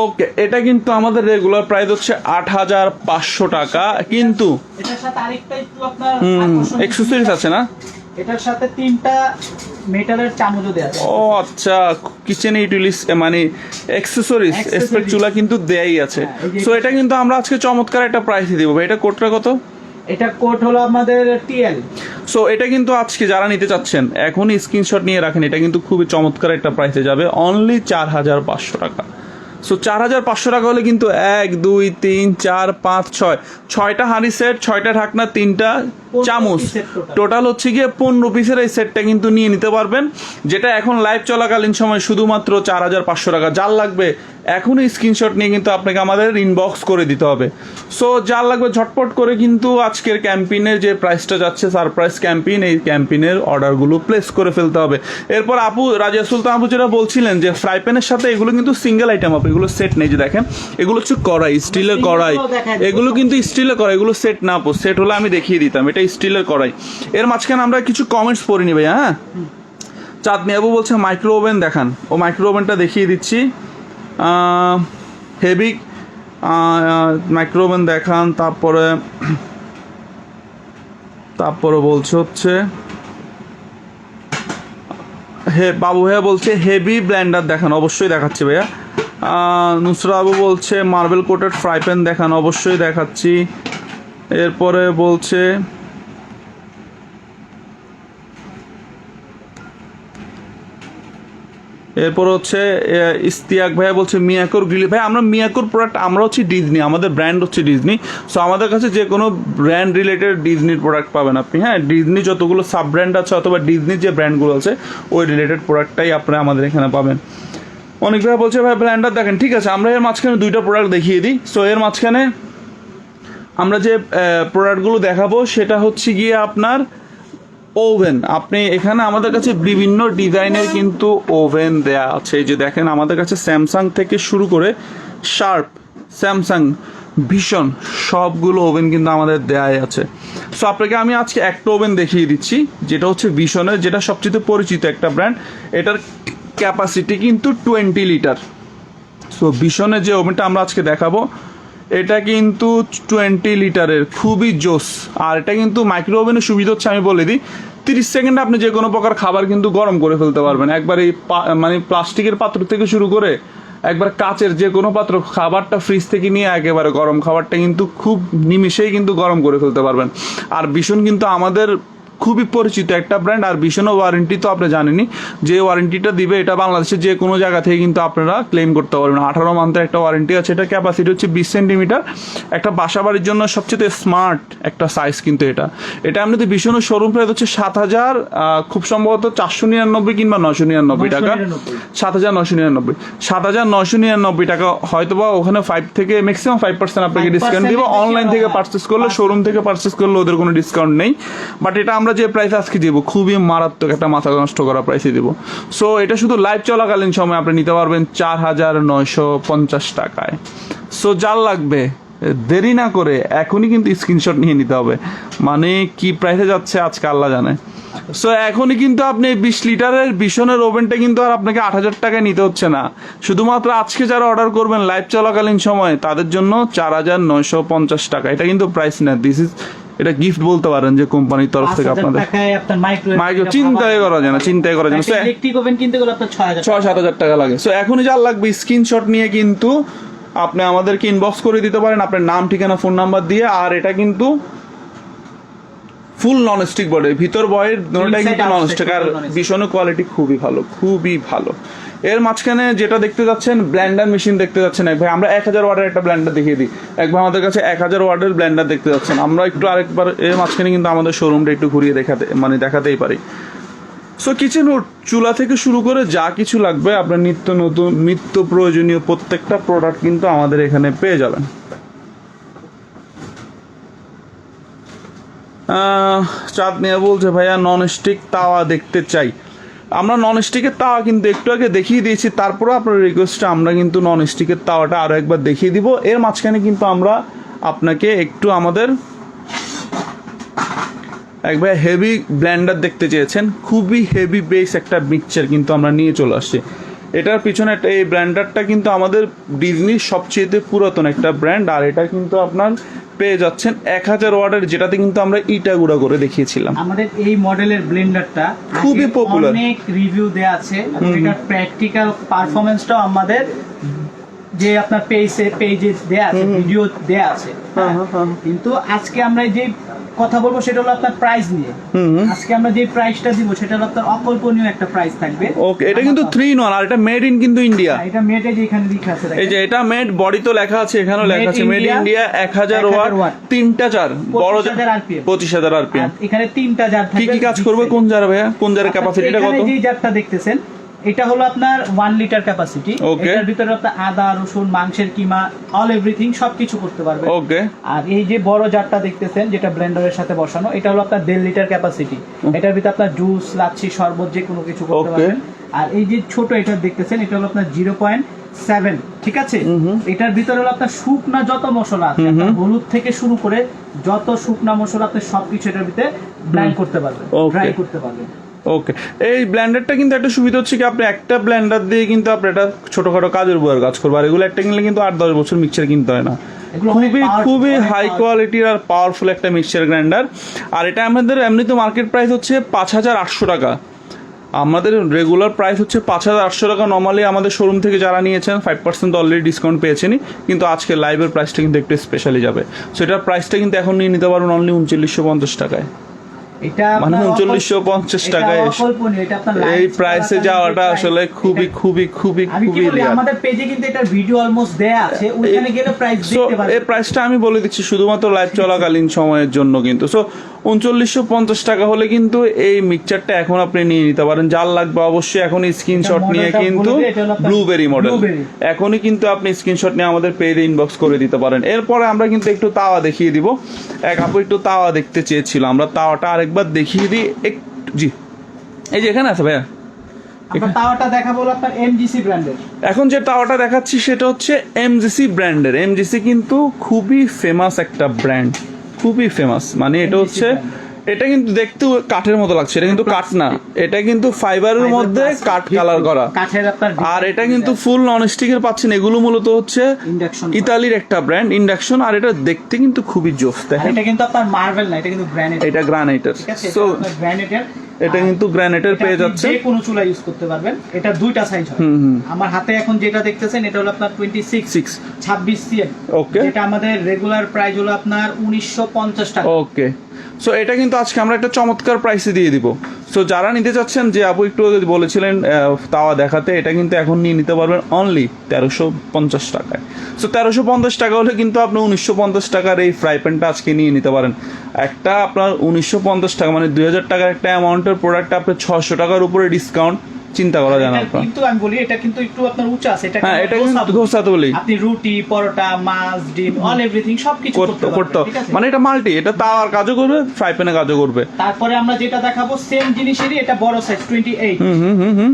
ওকে, এটা কিন্তু আমাদের রেগুলার প্রাইস হচ্ছে 8500 টাকা, কিন্তু এটার সাথে আরেকটা একটু আপনার এক্সেসরিজ আছে না? এটার সাথে 3টা মেটালের চামচও দেয়া আছে। ও আচ্ছা, কিচেন ইউটিলিস মানে এক্সেসরিজ Accessories। স্প্যাচুলা কিন্তু দেয়াই আছে। হ্যাঁ, এই যে সো এটা কিন্তু আমরা আজকে চমৎকার একটা প্রাইসে দিব ভাই। এটা কোটটা কত? এটা কোড হলো আমাদের টিএল। সো এটা কিন্তু আজকে যারা নিতে চাচ্ছেন এখনই স্ক্রিনশট নিয়ে রাখেন, এটা কিন্তু খুবই চমৎকার একটা প্রাইসে যাবে, অনলি 4500 টাকা। সো 4500 টাকা হলে কিন্তু 1 2 3 4 5 6 6টা হাঁড়ি সেট, 6টা ঢাকনা, 3টা চামচ, পিসের total। টোটাল হচ্ছে গিয়ে 15 পিসের এই সেটটা কিন্তু নিয়ে নিতে পারবেন, যেটা এখন লাইভ চলাকালীন সময় শুধুমাত্র 4500 টাকা। যার লাগবে এখনই স্ক্রিনশট নিয়ে কিন্তু আপনাকে আমাদের ইনবক্স করে দিতে হবে। সো যার লাগবে ঝটপট করে কিন্তু আজকের ক্যাম্পেইনের যে প্রাইসটা যাচ্ছে সারপ্রাইজ ক্যাম্পেইন, এই ক্যাম্পেইনের অর্ডারগুলো প্লেস করে ফেলতে হবে। এরপর আপু রাজিয়া সুলতান আপু যেটা বলছিলেন যে ফ্রাই প্যানের সাথে এগুলো কিন্তু সিঙ্গেল আইটেম আপু, এগুলো সেট নেই। যে দেখেন এগুলো হচ্ছে কড়াই, স্টিলের কড়াই, এগুলো কিন্তু স্টিলের কড়াই, এগুলো সেট না আপু। সেট হলে আমি দেখিয়ে দিতাম, এটা স্টিলের কড়াই। এর মাঝখানে আমরা কিছু কমেন্টস পড়িনি ভাইয়া। হ্যাঁ, চাঁদনি আপু বলছে মাইক্রো ওভেন দেখান, ও মাইক্রো ওভেনটা দেখিয়ে দিচ্ছি। হেভি মাইক্রো ওভেন দেখান। তারপরে বলছে হচ্ছে বাবু ভাইয়া বলছে হেভি ব্লেন্ডার দেখান, অবশ্যই দেখাচ্ছি ভাইয়া। নুসরা বাবু বলছে মার্বেল কোটেড ফ্রাই প্যান দেখান, অবশ্যই দেখাচ্ছি। এরপরে বলছে এরপর হচ্ছে ইস্তিয়াক ভাইয়া বলছে মিয়াকোর গ্রিল। ভাই আমরা মিয়াকোর প্রোডাক্ট, আমরা হচ্ছে ডিজনি, আমাদের ব্র্যান্ড হচ্ছে ডিজনি। সো আমাদের কাছে যে কোনো ব্র্যান্ড রিলেটেড ডিজনির প্রোডাক্ট পাবেন আপনি। হ্যাঁ, ডিজনি যতগুলো সাব ব্র্যান্ড আছে অথবা ডিজনির যে ব্র্যান্ডগুলো আছে ওই রিলেটেড প্রোডাক্টটাই আপনারা আমাদের এখানে পাবেন। অনেক ভাই বলছে ভাই ব্ল্যান্ডার দেখেন, ঠিক আছে আমরা এর মাঝখানে 2টা প্রোডাক্ট দেখিয়ে দিই। সো এর মাঝখানে আমরা যে প্রোডাক্টগুলো দেখাবো সেটা হচ্ছে গিয়ে আপনার ওভেন। আপনি এখানে আমাদের কাছে বিভিন্ন ডিজাইনের কিন্তু ওভেন দেয়া আছে। এই যে দেখেন আমাদের কাছে স্যামসাং থেকে শুরু করে শার্প, স্যামসাং, ভীষণ সবগুলো ওভেন কিন্তু আমাদের দেয়াই আছে। সো আপনাকে আমি আজকে একটা ওভেন দেখিয়ে দিচ্ছি, যেটা হচ্ছে ভীষণের, যেটা সবচেয়ে পরিচিত একটা ব্র্যান্ড। এটার ক্যাপাসিটি কিন্তু 20 লিটার। সো ভীষণের যে ওভেনটা আমরা আজকে দেখাবো এটা কিন্তু 20 লিটারের, খুবই জোস। আর এটা কিন্তু মাইক্রো ওভেনের সুবিধা হচ্ছে আমি বলে দিই, 30 সেকেন্ডে আপনি যে কোনো প্রকার খাবার কিন্তু গরম করে ফেলতে পারবেন। একবার এই মানে প্লাস্টিকের পাত্র থেকে শুরু করে একবার কাচের যে কোনো পাত্র, খাবারটা ফ্রিজ থেকে নিয়ে একেবারে গরম খাবারটা কিন্তু খুব নিমিষেই কিন্তু গরম করে ফেলতে পারবেন। আর ভীষণ কিন্তু আমাদের খুবই পরিচিত একটা ব্র্যান্ড। আর ভীষণও ওয়ারেন্টি তো আপনি জানেনই, যে ওয়ারেন্টিটা দিবে এটা বাংলাদেশের যে কোনো জায়গা থেকে কিন্তু আপনারা ক্লেম করতে পারবেন। 18 মান্থের একটা ওয়ারেন্টি আছে। এটা ক্যাপাসিটি হচ্ছে 20 সেন্টিমিটার। একটা বাসা বাড়ির জন্য সবচেয়ে স্মার্ট একটা সাইজ কিন্তু এটা। এটা এমনিতে ভীষণের শোরুম প্রাইস হচ্ছে 7000, খুব সম্ভবত 499 কিংবা 999 টাকা। 7999, 7999 টাকা। হয়তো বা ওখানে 5 থেকে ম্যাক্সিমাম 5% আপনাকে ডিসকাউন্ট দিব। অনলাইন থেকে পারচেস করলে, শোরুম থেকে পারচেস করলে ওদের কোনো ডিসকাউন্ট নেই। বাট এটা আমরা যে প্রাইস আজকে দিব খুবই মারাত্মক একটা মাথা নষ্ট করা প্রাইসে দিব। সো এটা শুধু লাইভ চলাকালীন সময় আপনি নিতে পারবেন 4950 টাকায়। সো যার লাগবে দেরি না করে এখনই কিন্তু স্ক্রিনশট নিয়ে নিতে হবে। মানে কি প্রাইসে যাচ্ছে আজকে আল্লাহ জানে। সো এখনই কিন্তু আপনি 20 লিটারের বিশনের ওভেনটা কিন্তু আর আপনাকে 8,000 টাকায় নিতে হচ্ছে না। শুধুমাত্র আজকে যারা অর্ডার করবেন লাইভ চলাকালীন সময় তাদের জন্য 4,950 টাকা। এটা কিন্তু প্রাইস না, এটা গিফট বলতে পারেন যে কোম্পানির তরফ থেকে 5,000 আপনাদের। টাকায় আপনার মাইক্রোওয়েভ চিন্তাই করা যায় না, চিন্তাই করা যায় না। ইলেকট্রিক ওভেন কিনতে গেলে আপনার 6,000 6-7 হাজার টাকা লাগে। সো এখনই যা লাগবে স্ক্রিনশট নিয়ে কিন্তু আপনি আমাদেরকে ইনবক্স করে দিতে পারেন আপনার নাম, ঠিকানা, ফোন নাম্বার দিয়ে। আর এটা কিন্তু ফুল নন স্টিক বডি, ভিতর বয়ের দুটোটাই কিন্তু নন স্টিক, আর ভীষণ কোয়ালিটি খুবই ভালো, খুবই ভালো। এর মাঝখানে যেটা দেখতে যাচ্ছেন ব্লেন্ডার মেশিন দেখতে যাচ্ছেন এক ভাই, আমরা 1000 ওয়াটের একটা ব্লেন্ডার দেখিয়ে দিই। এক ভাই আমাদের কাছে 1000 ওয়াটের ব্লেন্ডার দেখতে যাচ্ছেন, আমরা একটু আরেকবার এর মাঝখানে কিন্তু আমাদের শোরুমটা একটু ঘুরিয়ে দেখাতেই পারি। সো কিচেন চুলা থেকে শুরু করে যা কিছু লাগবে আপনার নিত্য প্রয়োজনীয় প্রত্যেকটা প্রোডাক্ট কিন্তু আমাদের এখানে পেয়ে যাবেন। চাঁদ মিয়া বলছে ভাইয়া নন স্টিক তাওয়া দেখতে চাই। আমরা নন স্টিকের তাওয়া কিন্তু একটু আগে দেখিয়ে দিয়েছি, তারপরে আপনার রিকোয়েস্টে আমরা কিন্তু নন স্টিকের তাওয়াটা আরো একবার দেখিয়ে দিব। এর মাঝখানে কিন্তু আমরা আপনাকে একটু আমাদের একবার হেভি ব্লেন্ডার দেখতে চেয়েছেন, খুবই হেভি বেস একটা মিক্সচার কিন্তু আমরা নিয়ে চলে আসছি। এটার পিছনে এই ব্র্যান্ডারটা কিন্তু আমাদের ডিজনির সবচেয়ে পুরাতন একটা ব্র্যান্ড, আর এটা কিন্তু আপনার পেয়ে যাচ্ছেন 1000 ওয়াটের, যেটাতে কিন্তু আমরা ইটা গুঁড়া করে দেখিয়েছিলাম। আমাদের এই মডেলের ব্লেন্ডারটা খুবই পপুলার, অনেক রিভিউ দেয়া আছে এবং এটার প্র্যাকটিক্যাল পারফরম্যান্সটাও আমাদের যে আপনার পেজে দেয়া আছে, ভিডিও দেয়া আছে। কিন্তু আজকে আমরা যে কথা বলবো সেটা হলো আপনার প্রাইস নিয়ে। আজকে আমরা যে প্রাইসটা দিব সেটা হলো আপনার অকল্পনীয় একটা প্রাইস থাকবে। ওকে, এটা কিন্তু 3 in 1 আর এটা মেড ইন কিন্তু ইন্ডিয়া। এটা মেড এই যে এখানে লেখা আছে, এই যে এটা মেড, বডি তো লেখা আছে, এখানেও লেখা আছে মেড ইন্ডিয়া, 1000 ওয়াট, 3টা জার, বড় 25,000 আরপিএম। এখানে 3টা জার থাকবে। কি কাজ করবে, কোন জার ভাইয়া, কোন জারের ক্যাপাসিটিটা কত? এখানে যে জারটা দেখতেছেন এটা হলো আপনার 1 লিটার ক্যাপাসিটি। এটার ভিতরে আপনার আদা, রসুন, মাংসের কিমা, অল এভরিথিং সবকিছু করতে পারবেন। ওকে। আর এই যে বড় জারটা দেখতেছেন যেটা ব্লেন্ডারের সাথে বসানো, এটা হলো আপনার 1.5 লিটার ক্যাপাসিটি। এটার ভিতরে আপনার জুস, লাচ্ছি, শরবত যে কোনো কিছু করতে পারবেন। আর এই যে ছোট এটা দেখতেছেন এটা হলো আপনার 0.7, ঠিক আছে? এটার ভিতরে হলো আপনার শুকনা যত মশলা আছে, হলুদ থেকে শুরু করে যত শুকনা মশলা আপনি সবকিছু এটার ভিতরে ব্লেন্ড করতে পারবেন, ড্রাই করতে পারবেন। ওকে, এই ব্লেন্ডারটা কিন্তু একটা সুবিধা হচ্ছে কি আপনি একটা ব্লেন্ডার দিয়ে কিন্তু আপনি এটা ছোটখাটো কাজের উপর কাজ করবে, আর এগুলো একটা কিনলে কিন্তু 8-10 বছর মিক্সচার কিনতে হয় না। খুবই হাই কোয়ালিটির আর পাওয়ারফুল একটা মিক্সচার গ্রাইন্ডার। আর এটা আমাদের এমনিতে মার্কেট প্রাইস হচ্ছে 5,800 টাকা। আমাদের রেগুলার প্রাইস হচ্ছে 5,800 টাকা। নর্মালি আমাদের শোরুম থেকে যারা নিয়েছেন 5% অলরেডি ডিসকাউন্ট পেয়েছেনই, কিন্তু আজকে লাইভের প্রাইসটা কিন্তু একটু স্পেশালি যাবে। সো এটার প্রাইসটা কিন্তু এখন নিয়ে নিতে পারবেন অনলি 3950 টাকায়। এটা মানে 3950 টাকায় এই প্রাইসে যাওয়াটা আসলে খুবই খুবই খুবই খুবই রেয়ার। আমাদের পেজে কিন্তু এটার ভিডিও অলমোস্ট দেয়া আছে, ওখানে গেলে প্রাইস দেখতে পারবেন। এই প্রাইসটা আমি বলে দিচ্ছি শুধুমাত্র লাইভ চলাকালীন সময়ের জন্য কিন্তু। সো 3950 টাকা হলে কিন্তু এই মিক্সচারটা এখন আপনি নিয়ে নিতে পারেন। যার লাগবে অবশ্যই এখন স্ক্রিনশট নিয়ে কিন্তু ব্লুবেরি মডেল, এখনই কিন্তু আপনি স্ক্রিনশট নিয়ে আমাদের পেজে ইনবক্স করে দিতে পারেন। এরপরে আমরা কিন্তু একটু তাওয়া দেখিয়ে দিব। এক আপু একটু তাওয়া দেখতে চেয়েছিল, আমরা তাওয়াটা আরেকবার দেখিয়ে দিই একটু। জি, এই যে এখানে আছে ভাইয়া, তাওয়াটা দেখাবো আপনার এমজিসি ব্র্যান্ডের। এখন যে তাওয়াটা দেখাচ্ছি সেটা হচ্ছে এমজিসি ব্র্যান্ডের। এমজিসি কিন্তু খুবই ফেমাস একটা ব্র্যান্ড, খুবই ফেমাস। মানে এটা হচ্ছে, এটা কিন্তু দেখতে কাঠের মতো লাগছে, এটা কিন্তু কাঠ না, এটা কিন্তু ফাইবারের মধ্যে কাঠ কালার করা। আর এটা কিন্তু ফুল নন স্টিকের পাচ্ছেন। এগুলো মূলত হচ্ছে ইতালির একটা ব্র্যান্ড, ইন্ডাকশন। আর এটা দেখতে কিন্তু খুবই জোস। দেখেন এটা কিন্তু আপনার মার্বেল না, এটা কিন্তু গ্রানাইট, এটা গ্রানাইটের। সো গ্রানাইটের, এটা কিন্তু গ্রানাইটের পেয়ে যাচ্ছে, যে কোনো চুলা ইউজ করতে পারবেন। এটা দুইটা সাইজ হয়। আমার হাতে এখন যেটা দেখতেছেন এটা হলো আপনার 26 cm। ওকে, যেটা আমাদের রেগুলার প্রাইস হলো আপনার 1950 টাকা। ওকে, সো এটা কিন্তু আজকে আমরা একটা চমৎকার প্রাইসে দিয়ে দিব। সো যারা নিতে চাচ্ছেন, যে আপু একটু বলেছিলেন তাওয়া দেখাতে, এটা কিন্তু এখন নিয়ে নিতে পারবেন অনলি 1350 টাকায়। সো 1350 টাকা হলে কিন্তু আপনি 1950 টাকার এই ফ্রাই প্যানটা আজকে নিয়ে নিতে পারেন। একটা আপনার 1950 টাকা মানে 2000 টাকার একটা অ্যামাউন্টের প্রোডাক্ট আপনি 600 টাকার উপরে ডিসকাউন্ট, চিন্তা করা যায় না। কিন্তু আমি বলি এটা কিন্তু একটু আপনার উঁচা আছে। হ্যাঁ, এটা কিন্তু ধোসা তো বলি, আপনি রুটি, পরোটা, মাছ, ডিম, অল এভরিথিং সবকিছু করতে পারবেন। মানে এটা মাল্টি, এটা তাওয়ার কাজও করবে, ফ্রাই প্যানে কাজও করবে। তারপরে আমরা যেটা দেখাবো সেম জিনিসেরই এটা বড় সাইজ 28।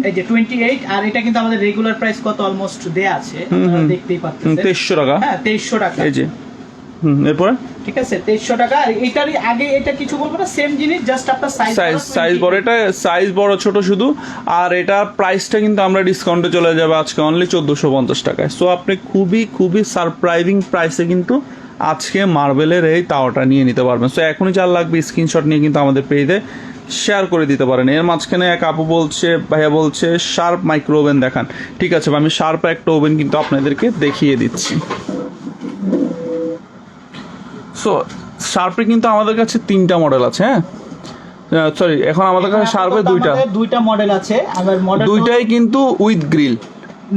এই যে 28, আর এটা কিন্তু আমাদের রেগুলার প্রাইস কত অলমোস্ট দেয়া আছে, আপনারা দেখতেই পাচ্ছেন 2300 টাকা। হ্যাঁ, 2300 টাকা। এই যে এরপরে ঠিক আছে 2300 টাকা। আর এটারই আগে এটা কিছু বলবো না, সেম জিনিস, জাস্ট আপনার সাইজ বড়, এটা সাইজ বড় ছোট শুধু। আর এটার প্রাইসটা কিন্তু আমরা ডিসকাউন্টে চলে যাবে আজকে অনলি 1450 টাকায়। সো আপনি খুবই সারপ্রাইজিং প্রাইসে কিন্তু আজকে মার্বেলের এই তাওয়াটা নিয়ে নিতে পারবেন। সো এখনই যার লাগবে স্ক্রিনশট নিয়ে কিন্তু আমাদের পেজে শেয়ার করে দিতে পারেন। এর মাঝখানে এক আপু বলছে, ভাইয়া বলছে শার্প মাইক্রো ওভেন দেখান। ঠিক আছে, আমি শার্প একটা ওভেন কিন্তু আপনাদেরকে দেখিয়ে দিচ্ছি। সো শার্পে কিন্তু আমাদের কাছে 3টা মডেল আছে। হ্যাঁ সরি, এখন আমাদের কাছে শার্পে দুইটা মডেল আছে। আমার মডেল দুইটাই কিন্তু উইথ গ্রিল।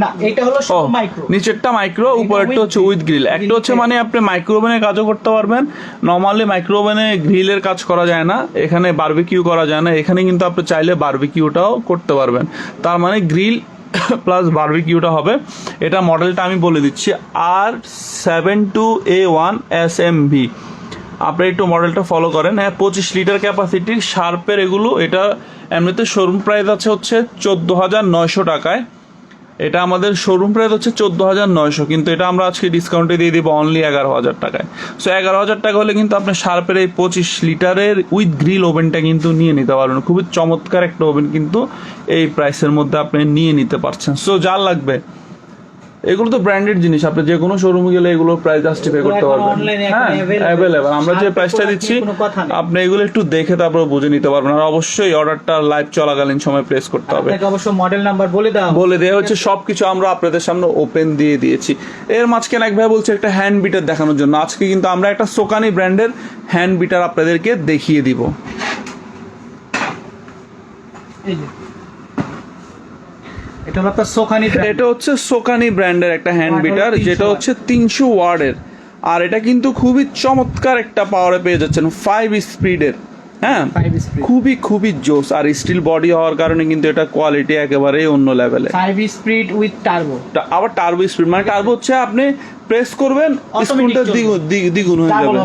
না, এটা হলো শুধু মাইক্রো, নিচেরটা মাইক্রো, উপরেরটা হচ্ছে উইথ গ্রিল। একটা হচ্ছে মানে আপনি মাইক্রো ওভেনে কাজও করতে পারবেন। নরমালি মাইক্রো ওভেনে গ্রিলের কাজ করা যায় না, এখানে বারবিকিউ করা যায় না। এখানে কিন্তু আপনি চাইলে বারবিকিউটাও করতে পারবেন, তার মানে গ্রিল প্লাস বারবিকিউটা হবে। এটা মডেলটা আমি বলে দিচ্ছি, R72A1SMV। আপনি একটু মডেলটা ফলো করেন। হ্যাঁ 25 লিটার ক্যাপাসিটির শার্পের এগুলো। এটা এমনিতে শোরুম প্রাইস আছে হচ্ছে 14,900 টাকায়। এটা আমাদের শোরুম প্রাইস হচ্ছে 14,900, কিন্তু এটা আমরা আজকে ডিসকাউন্টে দিয়ে দিব অনলি 11,000 টাকায়। সো 11,000 টাকা হলে কিন্তু আপনি শার্পের এই 25 লিটারের উইথ গ্রিল ওভেনটা কিন্তু নিয়ে নিতে পারবেন। খুবই চমৎকার একটা ওভেন কিন্তু এই প্রাইসের মধ্যে আপনি নিয়ে নিতে পারছেন। সো যার লাগবে, এগুলো তো ব্র্যান্ডেড জিনিস, আপনি যে কোনো শোরুমে গেলে এগুলো প্রাইস জাস্টিফাই করতে পারবেন। হ্যাঁ অ্যাভেলেবল, আমরা যে প্রাইসটা দিচ্ছি আপনি এগুলো একটু দেখে তারপর বুঝে নিতে পারবেন। আর অবশ্যই অর্ডারটা লাইভ চলাকালীন সময় প্রেস করতে হবে। অবশ্যই মডেল নাম্বার বলে দেওয়া হচ্ছে সবকিছু আমরা আপনাদের সামনে ওপেন দিয়ে দিয়েছি। এর মাঝখানে এক ভাই বলছে একটা হ্যান্ড বিটার দেখানোর জন্য। আজকে কিন্তু আমরা একটা সোকানি ব্র্যান্ডের হ্যান্ড বিটার আপনাদেরকে দেখিয়ে দিব। এটা হচ্ছে সোকানি ব্র্যান্ডের একটা হ্যান্ড বিটার, যেটা হচ্ছে 300 ওয়ার্ডের। আর এটা কিন্তু খুবই চমৎকার একটা পাওয়ারে পেয়ে যাচ্ছেন, 5 স্পিডের। হ্যাঁ খুবই জোস। আর স্টিল বডি হওয়ার কারণে কিন্তু এটা কোয়ালিটি একেবারে অন্য লেভেলে। 5 স্পিড উইথ টার্বো। আবার টার্বো স্পিড, মানে টার্বো হচ্ছে আপনি প্রেস করবেন স্পিডটা দ্বিগুণ হয়ে যাবে।